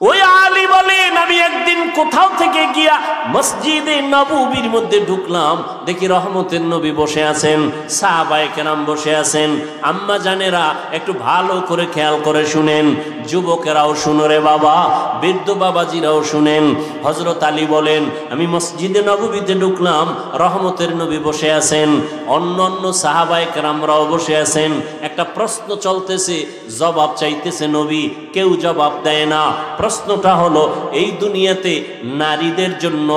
ওই আলী বলেন, আমি একদিন কোথাও থেকে গিয়া মসজিদে নববীর মধ্যে ঢুকলাম, দেখি রহমতের নবী বসে আছেন, সাহাবায়ে কেরাম বসে আছেন। আম্মা জানেরা একটু ভালো করে খেয়াল করে শুনেন, যুবকেরাও শুনো রে বাবা, বৃদ্ধ বাবাজিরাও শুনেন। হযরত আলী বলেন, আমি মসজিদে নববীতে ঢুকলাম, রহমতের নবী বসে আছেন, অন্য অন্য সাহাবায়ে কেরামরাও বসে আছেন। একটা প্রশ্ন চলতেছে, জবাব চাইতেছে নবী, কেউ জবাব দেয় না। প্রশ্নটা হলো, এই দুনিয়াতে নারীদের জন্য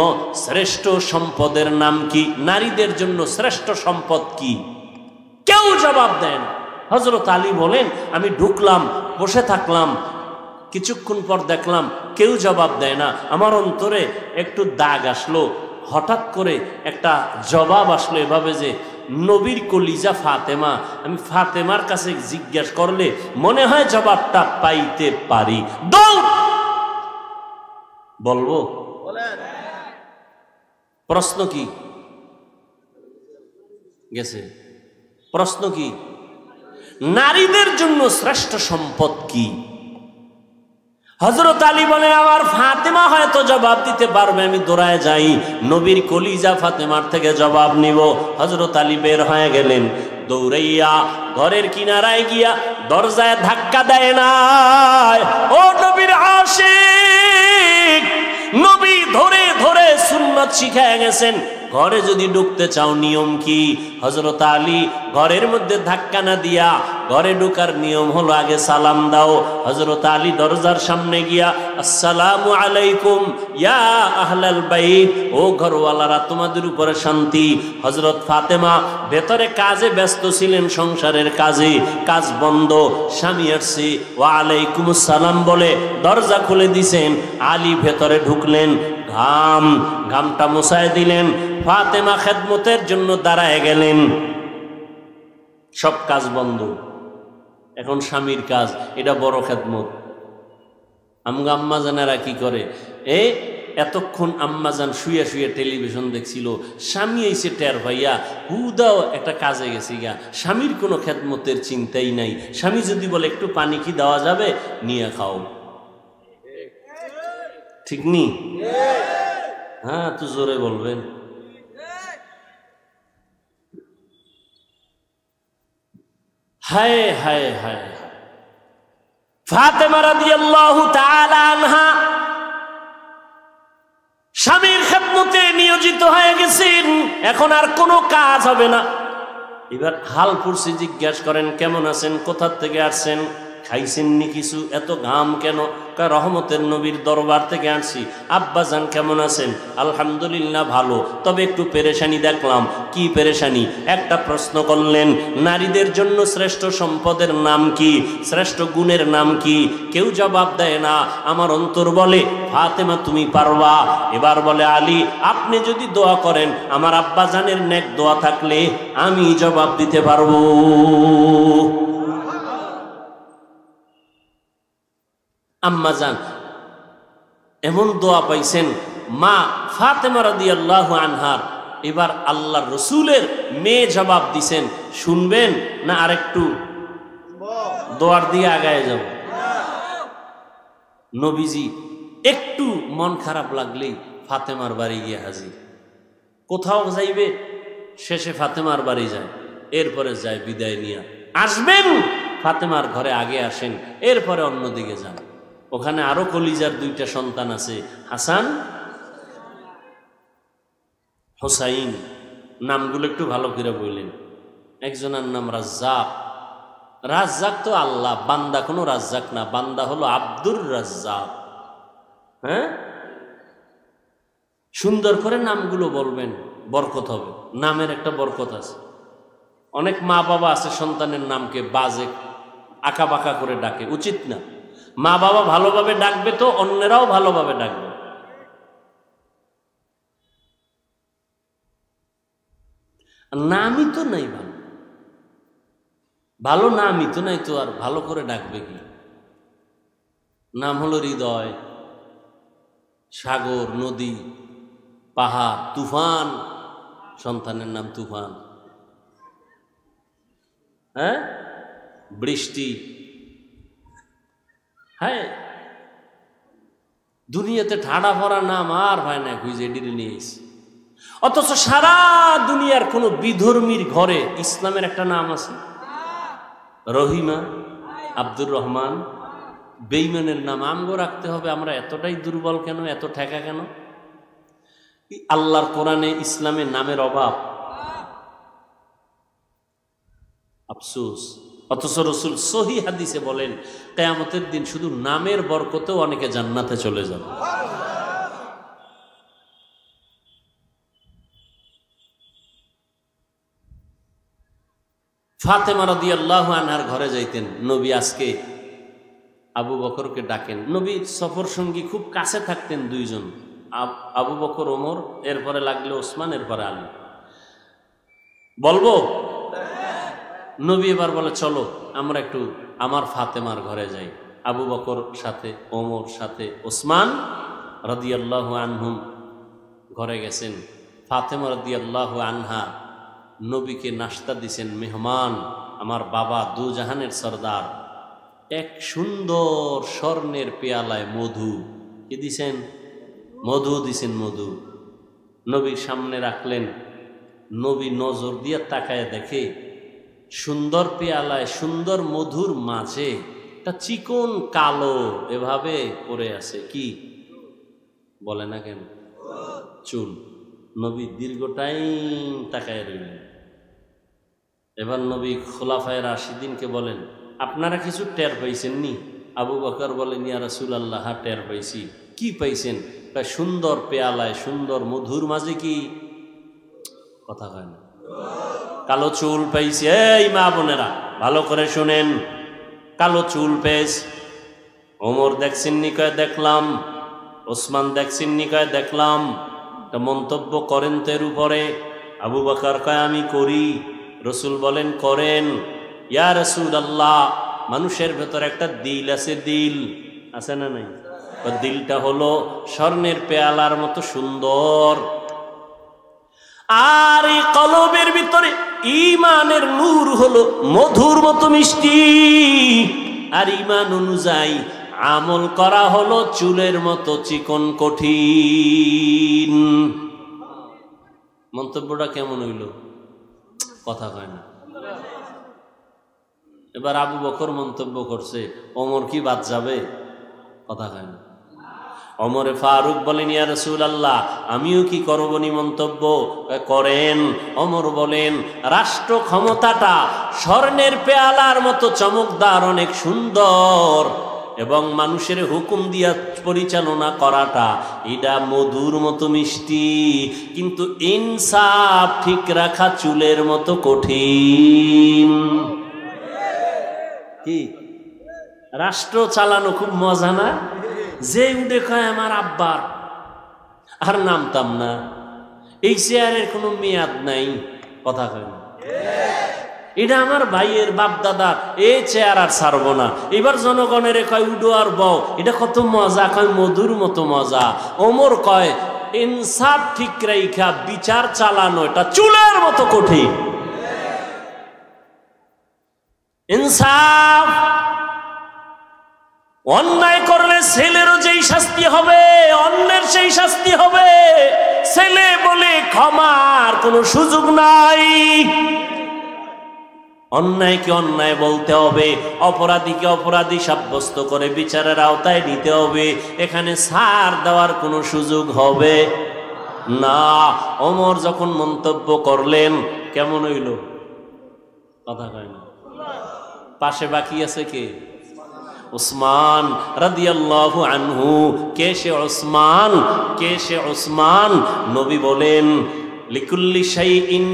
শ্রেষ্ঠ সম্পদের নাম কি? নারীদের জন্য শ্রেষ্ঠ সম্পদ কি? কেউ জবাব দেয় না। হযরত আলী বলেন, আমি ঢুকলাম, বসে থাকলাম, কিছুক্ষণ পর দেখলাম কেউ জবাব দেয় না। আমার অন্তরে একটু দাগ আসলো, হঠাৎ করে একটা জবাব আসলো এভাবে যে, নবীর কলিজা ফাতেমা, আমি ফাতেমার কাছে জিজ্ঞাসা করলে মনে হয় জবাবটা পাইতে পারি। দৌড় বলবো? প্রশ্ন কি গেছে? প্রশ্ন কি? নারীদের জন্য শ্রেষ্ঠ সম্পদ কি? হযরত আলী বলে, আমার ফাতেমা হয়তো জবাব দিতে পারবে। আমি দৌড়ায় যাই, নবীর কলিজা ফাতেমার থেকে জবাব নিব। হযরত আলী বের হয়ে গেলেন, দৌড়াইয়া ঘরের কিনারায় গিয়া দরজায় ধাক্কা দেয় না। ও নবীর আশিক, নবী ধরে ধরে সুন্নাত শিখায় গেছেন, ঘরে যদি ঢুকতে চাও নিয়ম কি? হযরত আলী ঘরের মধ্যে ধাক্কা না দিয়া ঘরে ঢোকার নিয়ম হলো আগে সালাম দাও। হযরত আলী দরজার সামনে গিয়া, আসসালামু আলাইকুম ইয়া আহলাল বাইত, ও ঘরওয়ালারা তোমাদের উপরে শান্তি। হযরত ফাতেমা ভেতরে কাজে ব্যস্ত ছিলেন, সংসারের কাজে, কাজ বন্ধ, স্বামী আসছে, ওয়া আলাইকুমুস সালাম বলে দরজা খুলে দিছেন। আলী ভেতরে ঢুকলেন, ঘামটা মুছায় দিলেন, ফাতেমা খেদমতের জন্য দাঁড়ায় গেলেন। সব কাজ বন্ধ, এখন স্বামীর কাজ, এটা বড় খেদমত। আমগো আম্মা জানেরা কি করে, এতক্ষণ আম্মাজান শুয়ে শুয়ে টেলিভিশন দেখছিল, স্বামী এসে টের ভাইয়া হুদাও একটা কাজে গেছি গা, স্বামীর কোনো খেদমতের চিন্তাই নাই। স্বামী যদি বলে একটু পানি কি দেওয়া যাবে, নিয়ে খাও, ঠিক নি? হ্যাঁ, তো জোরে বলবেন। হায় হায় হায়, ফাতেমা রাদিয়াল্লাহু তাআলা আনহা স্বামীর খেদমতে নিয়োজিত হয়ে গেছেন, এখন আর কোনো কাজ হবে না। এবার হাল পুরসি জিজ্ঞাসা করেন, কেমন আছেন, কোথা থেকে আসছেন, খাইছেননি কিছু, এত ঘাম কেন? রহমতের নবীর দরবার থেকে আসছি। আব্বাজান কেমন আছেন? আলহামদুলিল্লাহ ভালো, তবে একটু পেরেশানি দেখলাম। কি পেরেশানি? একটা প্রশ্ন করলেন, নারীদের জন্য শ্রেষ্ঠ সম্পদের নাম কি, শ্রেষ্ঠ গুণের নাম কি? কেউ জবাব দেয় না। আমার অন্তর বলে ফাতেমা তুমি পারবা। এবার বলে আলী আপনি যদি দোয়া করেন, আমার আব্বাজানের নেক দোয়া থাকলে আমি জবাব দিতে পারবো। আম্মাজান এমন দোয়া পাইছেন, মা ফাতেমা রাদিয়াল্লাহু আনহার। এবার আল্লাহর রসুলের মেয়ে জবাব দিছেন, শুনবেন না আরেকটু দোয়ার দিয়ে আগায় যাব? নবীজি একটু মন খারাপ লাগলেই ফাতেমার বাড়ি গিয়ে হাজির। কোথাও যাইবে, শেষে ফাতেমার বাড়ি যায়, এরপরে যায় বিদায় নিয়ে। আসবেন ফাতেমার ঘরে আগে আসেন, এরপরে অন্যদিকে যান। ওখানে আরো কলিজার দুইটা সন্তান আছে, হাসান হোসাইন। নামগুলো একটু ভালো করে বললেন। একজনের নাম রাজ্জাক। রাজ্জাক তো আল্লাহ, বান্দা কোনো রাজ্জাক না, বান্দা হলো আব্দুর রাজ্জাক। হ্যাঁ, সুন্দর করে নামগুলো বলবেন, বরকত হবে। নামের একটা বরকত আছে। অনেক মা বাবা আছে সন্তানের নামকে বাজে আঁকা বাঁকা করে ডাকে, উচিত না। মা বাবা ভালোভাবে ডাকবে তো অন্যেরাও ভালোভাবে ডাকবে। নামই তো নাই ভালো, ভালো নামই তো নাই, তো আর ভালো করে ডাকবে কি? নাম হলো হৃদয়, সাগর, নদী, পাহাড়, তুফান। সন্তানের নাম তুফান। হ্যাঁ, বৃষ্টি। হ্যাঁ, দুনিয়াতে ঠাড়া ভরা নাম আর হয় না, খুঁজে ডিরে নিয়ে এসে। অথচ সারা দুনিয়ার কোন বিধর্মীর ঘরে ইসলামের একটা নাম আছে, রহিমা, আব্দুর রহমান। বেঈমানের নাম আমগো রাখতে হবে? আমরা এতটাই দুর্বল কেন, এত ঠেকা কেন? আল্লাহর কোরআনে ইসলামের নামের অভাব, আফসোস। অথচ রসুল সহি হাদিসে বলেন, কিয়ামতের দিন শুধু নামের বরকতেও অনেকে জান্নাতে চলে যাবে। ফাতেমা রাদিয়াল্লাহু আনহার ঘরে যাইতেন নবী। আজকে আবু বকরকে ডাকেন। নবী সফর সঙ্গী খুব কাছে থাকতেন দুইজন, আবু বকর, ওমর, এরপরে লাগলে ওসমান, এরপরে আলী। বলবো? নবী এবার বলে চলো আমরা একটু আমার ফাতেমার ঘরে যাই। আবু বকর সাথে, ওমর সাথে, ওসমান রাদিয়াল্লাহু আনহুম ঘরে গেছেন। ফাতেমা রাদিয়াল্লাহু আনহা নবীকে নাস্তা দিছেন। মেহমান, আমার বাবা দু জাহানের সরদার, এক সুন্দর স্বর্ণের পেয়ালায় মধু কি দিছেন? মধু দিছেন। মধু নবীর সামনে রাখলেন। নবী নজর দিয়ে তাকায় দেখে সুন্দর পেয়ালায় সুন্দর মধুর মাঝে একটা চিকন কালো এভাবে পড়ে আছে। কি বলে না কেন? চুল। নবী দীর্ঘ টাইম তাকায় রইলেন। এবার নবী খোলাফায়ে রাশিদিনকে বলেন, আপনারা কিছু টের পাইছেন নি? আবু বকর বলেন, ইয়া রাসূলুল্লাহ, হ্যাঁ টের পাইছি। কি পাইছেন? সুন্দর পেয়ালায় সুন্দর মধুর মাঝে কি? কথা হয় না, কালো চুল পাইছে। এই মা বোনেরা ভালো করে শুনেন, কালো চুল পেয়েছে। ওমর দেখছেন নি? কয় দেখলাম। ওসমান দেখছেন নি? কয় দেখলাম। একটা মন্তব্য করেন তো এর উপরে? আবু বকর কয় আমি করি। রসুল বলেন করেন। ইয়া রাসূলুল্লাহ, মানুষের ভেতর একটা দিল আছে। দিল আছে না নাই? দিলটা হলো স্বর্ণের পেয়ালার মতো সুন্দর, আর এই কলবের ভিতরে ঈমানের নূর হলো মধুর মতো মিষ্টি, আর ঈমান অনুযায়ী আমল করা হলো চুলের মতো চিকন কঠিন। মন্তব্যটা কেমন হইল? কথা কয় না। এবার আবু বকর মন্তব্য করছে, ওমর কি বাদ যাবে? কথা কয় না। ওমরে ফারুক বলেন, ইয়া রাসূলুল্লাহ, আমিও কি করবনি মন্তব্য? করেন। ওমর বলেন, রাষ্ট্র ক্ষমতাটা স্বর্ণের পেয়ালার মতো চমকদার, অনেক সুন্দর, এবং মানুষের হুকুম দিয়া পরিচালনা করাটা এটা মধুর মতো মিষ্টি, কিন্তু ইনসাফ ঠিক রাখা চুলের মতো কঠিন। কি রাষ্ট্র চালানো খুব মজা না? যে উঠে কয় আমার আব্বার, আর নামতাম না, এই চেয়ারের কোনো মেয়াদ নাই। কথা কয় না। এটা আমার ভাইয়ের বাপ দাদার, এই চেয়ার আর ছাড়বো না। এবার জনগণের কয় উডো আর বউ, এটা কত মজা, কয় মধুর মতো মজা। ওমর কয় ইনসাফ ঠিক রাইখা বিচার চালানো এটা চুলের মতো কঠিন। ইনসাফ, অন্যায় করলে ছেলেরও যেই শাস্তি হবে, অন্যের সেই শাস্তি হবে। ছেলে বলে ক্ষমার কোনো সুযোগ নাই। অন্যায়কে অন্যায় বলতে হবে, অপরাধীকে অপরাধী সাব্যস্ত করে বিচারের আওতায় নিতে হবে। এখানে ছাড় দেওয়ার কোনো সুযোগ হবে না। ওমর যখন মন্তব্য করলেন, কেমন হইল? কথা কয় না। পাশে বাকি আছে কে? উসমান রাদিয়াল্লাহু আনহু। কে সে উসমান? কে সে উসমান? নবী বলেন, লিকুল্লি শাইইন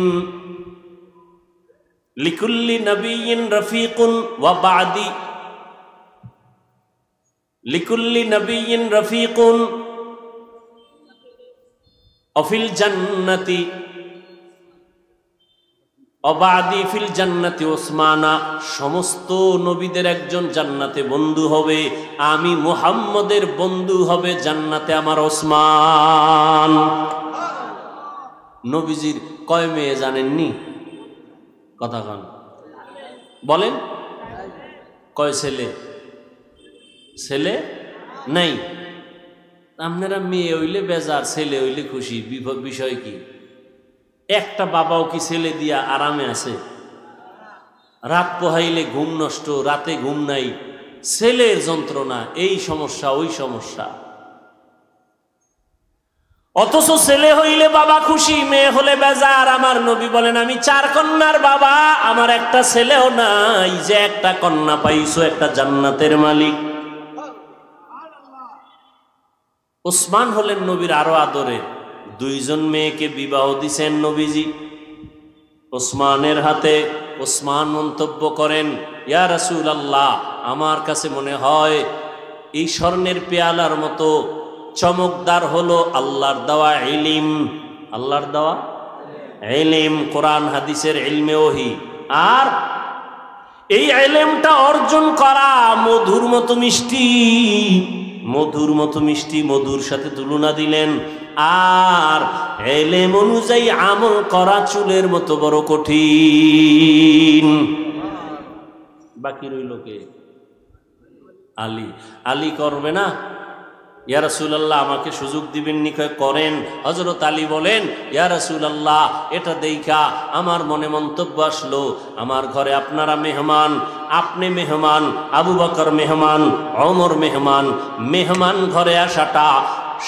লিকুল্লি নবিয়্যিন রফিকুন ওয়া বাদি, লিকুল্লি নবিয়্যিন রফিকুন অফিল জান্নাতি অবাদি ফিল জান্নাতি ওসমানা। সমস্ত নবীদের একজন জান্নাতে বন্ধু হবে, আমি মুহাম্মদের বন্ধু হবে জান্নাতে আমার ওসমান। নবীজির কয় মেয়ে জানেননি? কথা কন, বলেন। কয় ছেলে? ছেলে নাই। আপনারা মেয়ে হইলে বেজার, ছেলে হইলে খুশি। বিষয় কি? একটা বাবাও কি ছেলে দিয়া আরামে আছে? রাত পোহাইলে ঘুম নষ্ট, রাতে ঘুম নাই, ছেলের যন্ত্রণা, এই সমস্যা ওই সমস্যা। অথচ ছেলে হইলে বাবা খুশি, মেয়ে হলে বেজার। আমার নবী বলেন, আমি 4 কন্যার বাবা, আমার একটা ছেলেও নাই। যে একটা কন্যা পাইছো, একটা জান্নাতের মালিক। ওসমান হলেন নবীর আরো আদরে। 2 জন মেয়েকে বিবাহ দিছেন নবীজি ওসমানের হাতে। ওসমান মন্তব্য করেন, ইয়া রাসূলুল্লাহ, আমার কাছে মনে হয় এই স্বর্ণের পেয়ালার মতো চমকদার হলো আল্লাহর দেওয়া ইলম। আল্লাহর দেওয়া ইলম, কোরআন হাদিসের ইলমে ওহী। আর এই ইলমটা অর্জন করা মধুর মতো মিষ্টি, মধুর মতো মিষ্টি। মধুর সাথে তুলনা দিলেন। আর ইলম অনুযায়ী আমল করা চুলের মতো বড় কঠিন। বাকি রইল কে? আলী। আলী করবে না? ইয়া রাসূলুল্লাহ, আমাকে সুযোগ দিবেন নি? করেন। হযরত আলী বলেন, ইয়া রাসূলুল্লাহ, এটা দেইখা আমার মনে মন্তব্য আসলো, আমার ঘরে আপনারা মেহমান, আপনি মেহমান, আবু বকর মেহমান, ওমর মেহমান। মেহমান ঘরে আসাটা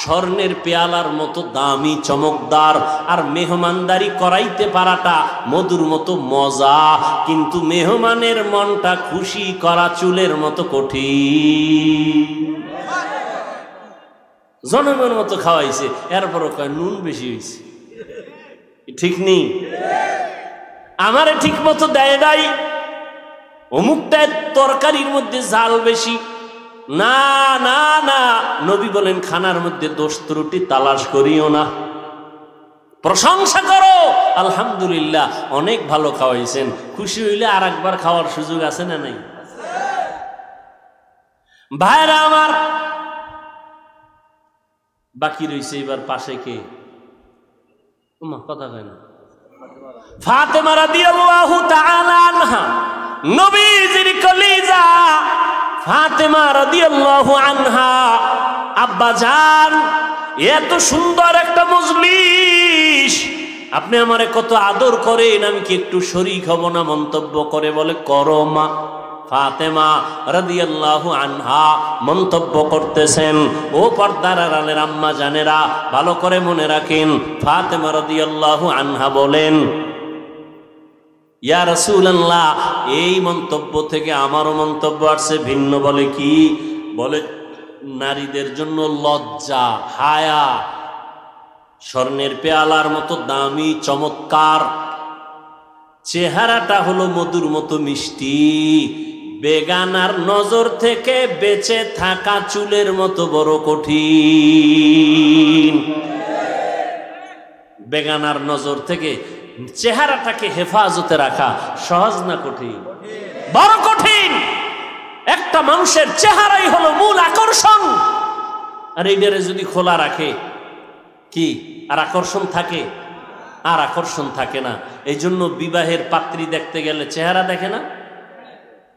স্বর্ণের পেয়ালার মতো দামি, চমকদার, আর মেহমানদারি করাইতে পারাটা মধুর মতো মজা, কিন্তু মেহমানের মনটা খুশি করা চুলের মতো কঠিন। জনগণের মতো খাওয়াইছে, এরপরও কয় নুন বেশি হয়েছে। ঠিক নেই, আমারে ঠিক মতো দেয় নাই, অমুকটার তরকারির মধ্যে ঝাল বেশি। না না না, নবী বলেন খানার মধ্যে দোষ ত্রুটি তালাশ করিও না, প্রশংসা করো, আলহামদুলিল্লাহ অনেক ভালো খাওয়াইছেন। খুশি হইলে আর একবার খাওয়ার সুযোগ আছে না নাই? ভাইরা আমার, বাকি রইছে এবার পাশে কে? কথা কয় না। ফাতেমা রাদিয়াল্লাহু তাআলা আনহা, নবীজির কলিজা ফাতেমা রাদিয়াল্লাহু আনহা। আব্বা জান, এত সুন্দর একটা মজলিস, আপনি আমারে কত আদর করেন, আমি কি একটু শরীক হব না? মন্তব্য করে বলে, করো মা। ফাতেমা রাদিয়াল্লাহু আনহা মন্তব্য করতেছেন। ও পর্দার আড়ালের আম্মা জানেরা, ভালো করে মনে রাখেন, ফাতেমা রাদিয়াল্লাহু আনহা বলেন, ইয়া রাসূলুল্লাহ, এই মন্তব্য থেকে আমারও মন্তব্য আসছে ভিন্ন। বলে কি? বলে নারীদের জন্য লজ্জা, হায়া স্বর্ণের পেয়ালার মতো দামি, চমৎকার। চেহারাটা হলো মধুর মতো মিষ্টি। বেগানার নজর থেকে বেঁচে থাকা চুলের মতো বড় কঠিন। বেগানার নজর থেকে চেহারাটাকে হেফাজতে রাখা সহজ না কঠিন? বড় কঠিন। একটা মানুষের চেহারাই হলো মূল আকর্ষণ, আর এইটারে যদি খোলা রাখে কি আর আকর্ষণ থাকে? আর আকর্ষণ থাকে না। এই জন্য বিবাহের পাত্রী দেখতে গেলে চেহারা দেখে না,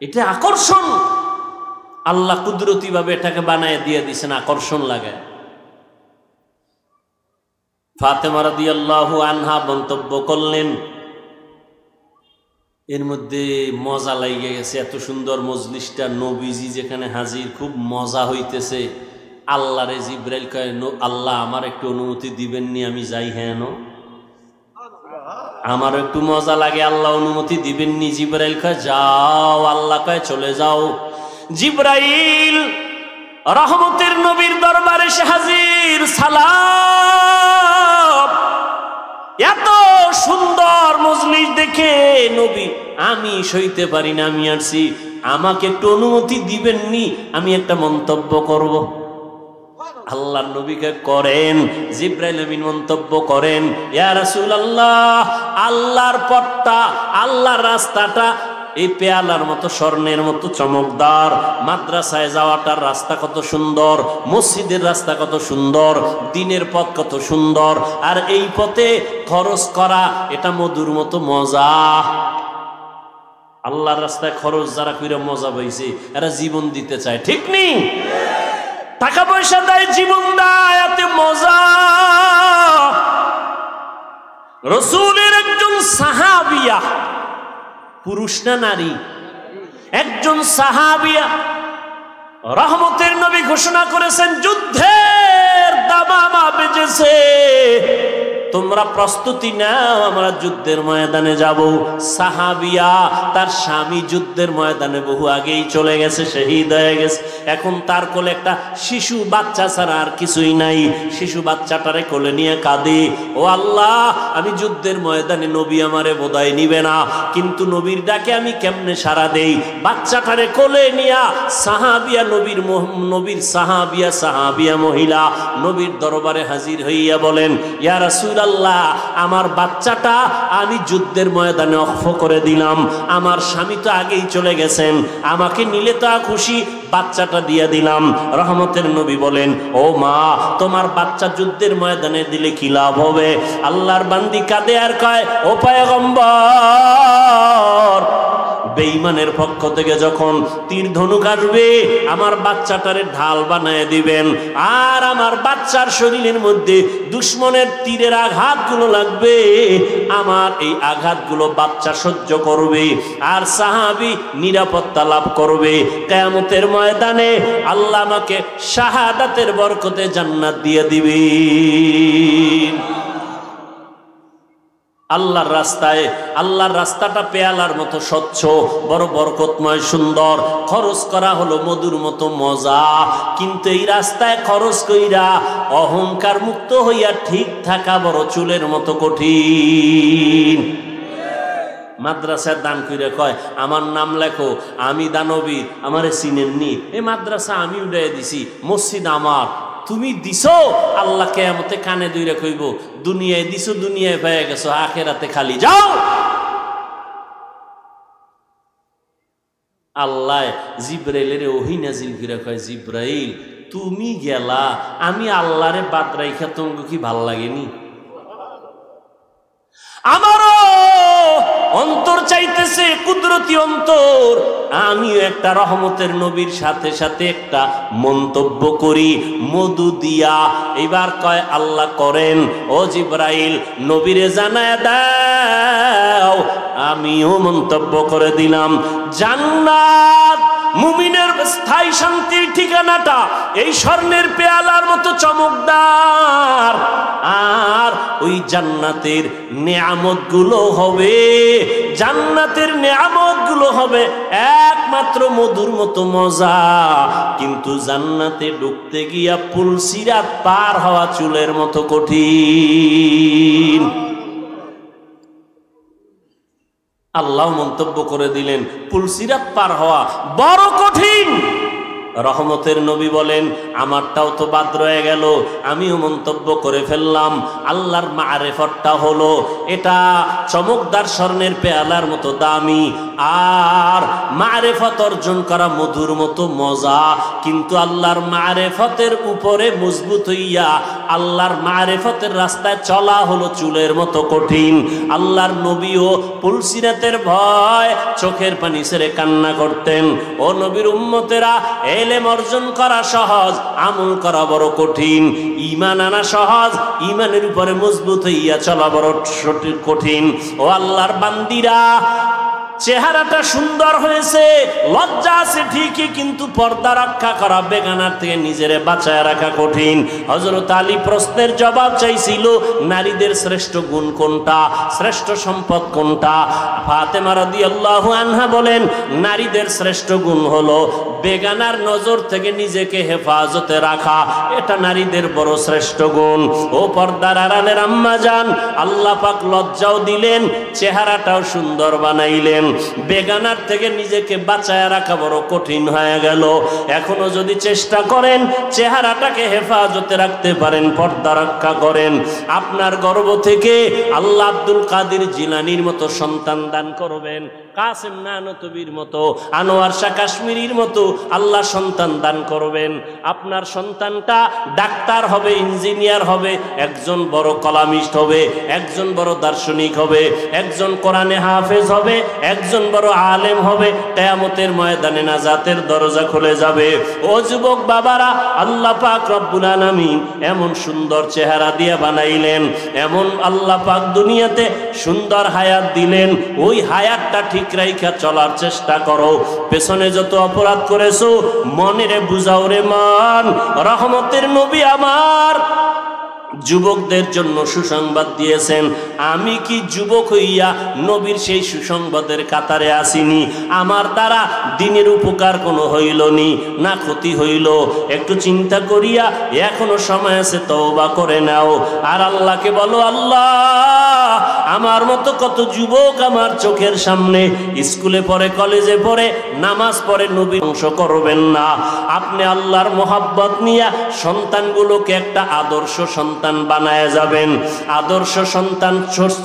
এটা আকর্ষণ। আল্লাহ কুদরতি ভাবে এটাকে বানায় দিয়ে দিয়েছেন, আকর্ষণ লাগে। ফাতেমা রাদিয়াল্লাহু আনহা মন্তব্য করলেন, এর মধ্যে মজা লাগে গেছে, এত সুন্দর মজলিসটা, নবীজি যেখানে হাজির, খুব মজা হইতেছে। আল্লাহরে জিবরাইল কয়, আল্লাহ আমার একটু অনুমতি দিবেননি, আমি যাই? হ্যাঁ, আমার একটু মজা লাগে, আল্লাহ অনুমতি দিবেননি? জিবরাইল কয়, যাও। আল্লাহ কয়, চলে যাও। জিবরাইল রহমতের নবীর দরবারে এসে হাজির। সালাম। এত সুন্দর মজলিস দেখে নবী, আমি সইতে পারি না, আমি আসছি, আমাকে একটু অনুমতি দিবেননি, আমি একটা মন্তব্য করব। আল্লাহর নবীকে করেন। জিবরাইল আমিন মন্তব্য করেন, ইয়া রাসূলুল্লাহ, আল্লাহর পথটা, আল্লাহর রাস্তাটা এই পেয়ালার মতো, স্বর্ণের মতো চমকদার। মাদ্রাসায় যাওয়াটার রাস্তা কত সুন্দর, মসজিদের রাস্তা কত সুন্দর, দিনের পথ কত সুন্দর, আর এই পথে খরচ করা এটা মধুর মতো মজা। আল্লাহর রাস্তায় খরচ যারা কইরা মজা পাইছে, এরা জীবন দিতে চায়, ঠিক নেই? টাকা পয়সা দেয়, জীবন দেয়, এতে মজা। রাসূলের একজন সাহাবিয়া, পুরুষ না নারী, একজন সাহাবিয়া, রহমতের নবী ঘোষণা করেছেন, যুদ্ধের দামামা বেজেছে, তোমরা প্রস্তুতি নাও, আমরা যুদ্ধের ময়দানে যাব। সাহাবিয়া, তার স্বামী যুদ্ধের ময়দানে বহু আগেই চলে গেছে, শহীদ হয়ে গেছে। এখন তার কোলে একটা শিশু বাচ্চা ছাড়া আর কিছুই নাই। শিশু বাচ্চাটারে কোলে নিয়ে কাঁদে, ও আল্লাহ, আমি যুদ্ধের ময়দানে, নবী আমারে বোধহয় নিবে না, কিন্তু নবীর ডাকে আমি কেমনে সাড়া দেই? বাচ্চাটারে কোলে নিয়া সাহাবিয়া, নবীর সাহাবিয়া মহিলা নবীর দরবারে হাজির হইয়া বলেন, ইয়া রাসূলুল্লাহ, আমার বাচ্চাটা আমি যুদ্ধের ময়দানে অক্ষ করে দিলাম, আমার স্বামী তো আগেই চলে গেছেন, আমাকে নিলে তো খুশি, বাচ্চাটা দিয়ে দিলাম। রহমতের নবী বলেন, ও মা, তোমার বাচ্চা যুদ্ধের ময়দানে দিলে কি লাভ হবে? আল্লাহর বান্দি কাঁদে আর কয়, ও পয়গম্বর, বেঈমানের পক্ষ থেকে যখন তীর ধনুক আসবে, আমার বাচ্চাটারে ঢাল বানায় দিবেন, আর আমার বাচ্চার শরীরের মধ্যে দুশমনের তীরের আঘাতগুলো লাগবে, আমার এই আঘাতগুলো বাচ্চা সহ্য করবে, আর সাহাবী নিরাপত্তা লাভ করবে। কিয়ামতের ময়দানে আল্লাহ আমাকে শাহাদাতের বরকতে জান্নাত দিয়ে দিবে। আল্লাহর রাস্তায়, আল্লাহর রাস্তাটা পেয়ালার মতো স্বচ্ছ, বড় বরকতময়, সুন্দর। খরচ করা হলো মধুর মতো মজা, কিন্তু এই রাস্তায় খরচ কইরা অহংকার মুক্ত হইয়া ঠিক থাকা বড় চুলের মতো কঠিন। মাদ্রাসায় দান কইরা কয়, আমার নাম লেখো, আমি দানবী, আমারে চিনেননি, এই মাদ্রাসা আমি উড়াইয়া দিছি, মসজিদ আমার, তুমি দিছো। আল্লাহ কিয়ামতে কানে দুইরা কইব, দুনিয়ায় দিছো, দুনিয়ায় পেয়ে গেছো, আখেরাতে খালি যাও। আল্লাহ জিব্রাইলের ওহী নাজিল করে কয়, জিব্রাইল, তুমি গেলা, আমি আল্লাহরে বাদ রাইখা তোমাকে কি ভাল লাগেনি? আমারও অন্তর চাইতেছে, কুদরতি অন্তর, আমিও একটা রহমতের নবীর সাথে সাথে একটা মন্তব্য করি মধু দিয়া। এবার কয় আল্লাহ করেন, ও জিবরাইল নবীরে জানায় দাও। আমিও মন্তব্য করে দিলাম, জান্নাত মুমিনের স্থায়ী শান্তির ঠিকানাটা এই স্বর্ণের পেয়ালার মতো চমকদার। আর ওই জান্নাতের নেয়ামত গুলো হবে, জান্নাতের নেয়ামত গুলো হবে একমাত্র মধুর মতো মজা। কিন্তু জান্নাতে ঢুকতে গিয়া পুলসিরাত পার হওয়া চুলের মতো কঠিন। আল্লাহ মন্তব্য করে দিলেন, পুলসিরাত পার হওয়া বড় কঠিন। রহমতের নবী বলেন, আমারটাও তো বাদ রয়ে গেল। আমিও মন্তব্য করে ফেললাম, আল্লাহর মারেফতটা হলো এটা চমকদার স্বর্ণের পেয়ালার মতো দামি, আর মারেফত অর্জন করা মধুর মতো মজা। কিন্তু আল্লাহর মারেফতের উপরে মজবুত হইয়া আল্লাহর মারেফতের রাস্তায় চলা হলো চুলের মতো কঠিন। আল্লাহর নবীও পুলসিরাতের ভয় চোখের পানি ছেড়ে কান্না করতেন। ও নবীর উম্মতেরা, এলেম অর্জন করা সহজ, আমল করা বড় কঠিন। ঈমান আনা সহজ, ঈমানের উপরে মজবুত হইয়া চলা বড় কঠিন। ও আল্লাহর বান্দিরা, চেহারাটা সুন্দর হয়েছে, লজ্জা আছে ঠিকই, কিন্তু পর্দা রক্ষা করা, বেগানার থেকে নিজেরে বাঁচায় রাখা কঠিন। হযরত আলী প্রশ্নের জবাব চাইছিল, নারীদের শ্রেষ্ঠ গুণ কোনটা, শ্রেষ্ঠ সম্পদ কোনটা? ফাতেমা রাদিয়াল্লাহু আনহা বলেন, নারীদের শ্রেষ্ঠ গুণ হলো বেগানার নজর থেকে নিজেকে হেফাজতে রাখা। এটা নারীদের বড় শ্রেষ্ঠ গুণ। ও পর্দার আড়ালের আম্মা জান, আল্লাহ পাক লজ্জাও দিলেন, চেহারাটাও সুন্দর বানাইলেন। বেগানার থেকে নিজেকে বাঁচায় রাখা বড় কঠিন হয়ে গেল। এখনো যদি চেষ্টা করেন, চেহারাটাকে হেফাজতে রাখতে পারেন, পর্দা রক্ষা করেন, আপনার গর্ভ থেকে আল্লাহ আব্দুল কাদের জিলানীর মতো সন্তান দান করবেন, কাসেম নানতবীর মতো, আনোয়ার শাহ কাশ্মীরির মতো আল্লাহ সন্তান দান করবেন। আপনার সন্তানটা ডাক্তার হবে, ইঞ্জিনিয়ার হবে, একজন বড় কলামিস্ট হবে, একজন বড় দার্শনিক হবে, একজন কোরআনে হাফেজ হবে, একজন বড় আলেম হবে। কিয়ামতের ময়দানে নাজাতের দরজা খুলে যাবে। ও যুবক বাবারা, আল্লাহ পাক রব্বুল আলামিন এমন সুন্দর চেহারা দিয়ে বানাইলেন, এমন আল্লাহ পাক দুনিয়াতে সুন্দর হায়াত দিলেন। ওই হায়াতটা ঠিক রাইখা চলার চেষ্টা করো। পেছনে যত অপরাধ করেছো মনেরে বুঝাও রে মান। রহমতের নবী আমার যুবকদের জন্য সুসংবাদ দিয়েছেন। আমি কি যুবক হইয়া নবীর সেই সুসংবাদের কাতারে আসিনি? আমার দ্বারা দিনের উপকার কোনো হইল নি, না ক্ষতি হইল? একটু চিন্তা করিয়া এখনো সময় আছে, তওবা করে নাও। আর আল্লাহকে বলো, আল্লাহ আমার মতো কত যুবক আমার চোখের সামনে স্কুলে পড়ে, কলেজে পড়ে, নামাজ পড়ে, নবীর অংশ করবেন না। আপনি আল্লাহর মোহাব্বত নিয়ে সন্তানগুলোকে একটা আদর্শ সন্তান বানায় যাবেন, আদর্শ সন্তান,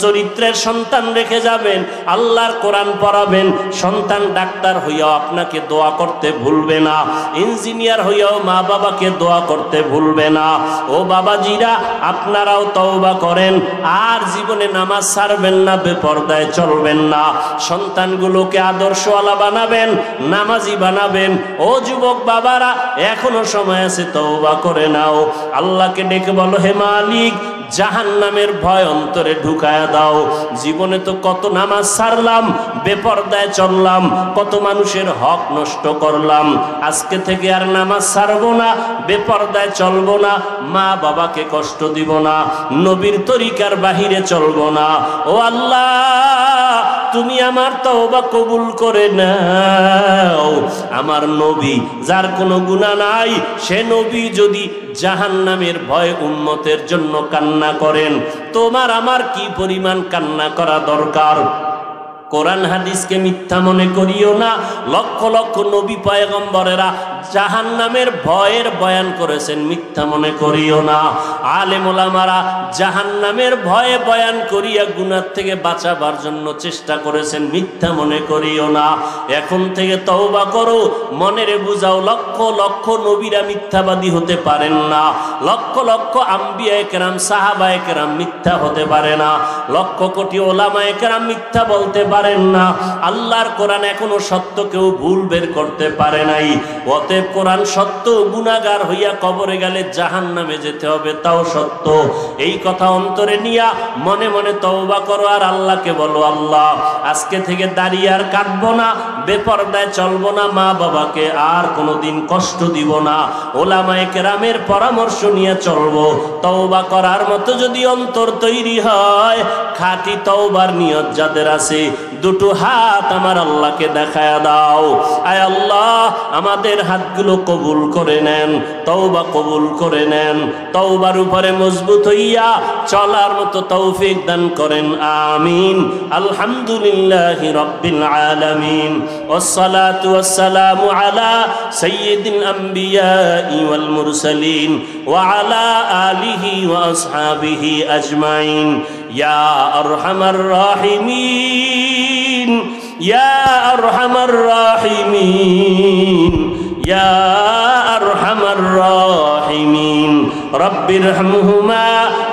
চরিত্রের সন্তান রেখে যাবেন, আল্লাহর কোরআন পড়াবেন। সন্তান ডাক্তার হইয়াও আপনাকে দোয়া করতে ভুলবে না, ইঞ্জিনিয়ার হইয়াও মা বাবাকে দোয়া করতে ভুলবে না। ও বাবাজিরা, আপনারাও তওবা করেন, আর জীবনে নামাজ ছাড়বেন না, বেপরদায় চলবেন না। সন্তানগুলোকে আদর্শওয়ালা বানাবেন, নামাজি বানাবেন। ও যুবক বাবারা, এখনো সময় আছে, তওবা করে নাও। আল্লাহকে ডেকে বলো, হে মালিক, জাহান্নামের ভয় অন্তরে ঢুকায়া দাও। জীবনে তো কত নামাজ ছাড়লাম, বেপরদায় চললাম, কত মানুষের হক নষ্ট করলাম। আজকে থেকে আর নামাজ ছাড়বো না, বেপরদায় চলবো না, মা বাবাকে কষ্ট দিব না, নবীর তরিকার বাহিরে চলবো না। ও আল্লাহ, তুমি আমার তওবা কবুল করে নাও। আমার নবী, যার কোনো গুনাহ নাই, সে নবী যদি জাহান্নামের ভয় উম্মতের জন্য কান্না করেন, তোমার আমার কি পরিমাণ কান্না করা দরকার। কোরআন হাদিসকে মিথ্যা মনে করিও না। লক্ষ লক্ষ নবী পয়গম্বরেরা জাহান্নামের ভয়ের বয়ান করেছেন, মিথ্যা মনে করিও না। আলেম ওলামারা জাহান্নামের ভয়ে বয়ান করিয়া গুনাহ থেকে বাঁচাবার জন্য চেষ্টা করেছেন, মিথ্যা মনে করিও না। এখন থেকে তওবা করো, মনেরে বুঝাও লক্ষ লক্ষ নবীরা মিথ্যাবাদী হতে পারেন না, লক্ষ লক্ষ আম্বিয়ায়ে কেরাম সাহাবায়ে কেরাম মিথ্যা হতে পারে না, লক্ষ কোটি ওলামায়ে কেরাম মিথ্যা বলতে পারেন না। আল্লাহর কোরআন এখনো সত্য কেউ ভুল বের করতে পারে নাই। অতএব কোরআন সত্য, গুনাহগার হইয়া কবরে গেলে জাহান্নামে যেতে হবে, তাও সত্য। এই কথা অন্তরে নিয়া মনে মনে তওবা করো আর আল্লাহকে বলো, আল্লাহ আজকে থেকে দাড়ি আর কাটবো না, বেপরদায় চলবো না, মা বাবাকে আর কোনোদিন কষ্ট দিব না, ওলামায়ে কেরামের পরামর্শ নিয়ে চলবো। তওবা করার মতো যদি অন্তর তৈরি হয়, খাঁটি তওবার নিয়ত যাদের আছে, দুটো হাত আমার আল্লাহকে দেখায়া দাও। আয় আল্লাহ, আমাদের হাতগুলো কবুল করে নেন, তওবা কবুল করে নেন, তওবার উপরে মজবুত হইয়া চলার মতো তৌফিক দান করেন, আমিন। আলহামদুলিল্লাহি রাব্বিল আলামিন, ওয়াসসালাতু ওয়াসসালামু আলা সাইয়্যিদিল আমবিয়াই ওয়াল মুরসালিন ওয়া আলা আলিহি ওয়া আসহাবিহি আজমাইন। ইয়া আরহামার রাহিমিন, ইয়া আরহামার রাহিমিন, ইয়া আরহামার রাহিমিন। রব্বিরহামহুমা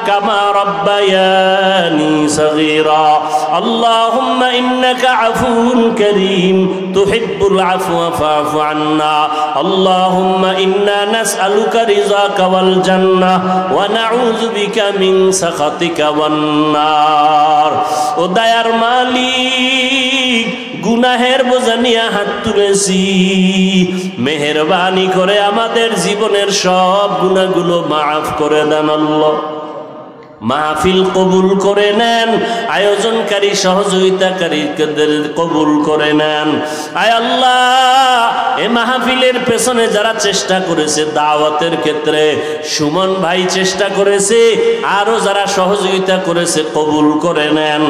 কামা রব্বায়ানি সগীরা। আল্লাহুম্মা ইন্নাকা আফুউন কারীম তুহিব্বুল আফওয়া ফা'ফু আন্না। আল্লাহুম্মা ইন্না নাসআলুকা রিযাকা ওয়াল জান্নাহ ওয়া নাউযু বিকা মিন সাখাতিকা ওয়ান নার। ও দয়ার মালিক, গুনাহের বোঝা নিয়ে হাত তুলেছি, মেহেরবানি করে আমাদের জীবনের সব গুনাহগুলো মাফ করে দেন আল্লাহ। মাহফিল কবুল করে নেন, আয়োজনকারী সহযোগিতাকারীদের কবুল করে নেন। আয় আল্লাহ, এ মাহফিলের পেছনে যারা চেষ্টা করেছে দাওয়াতের ক্ষেত্রে, সুমন ভাই চেষ্টা করেছে, আরো যারা সহযোগিতা করেছে কবুল করে নেন।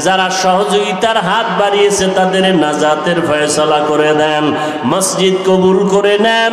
যারা সহযোগিতার হাত বাড়িয়েছে তাদের নাজাতের ফয়সালা করে দেন, মসজিদ কবুল করে নেন।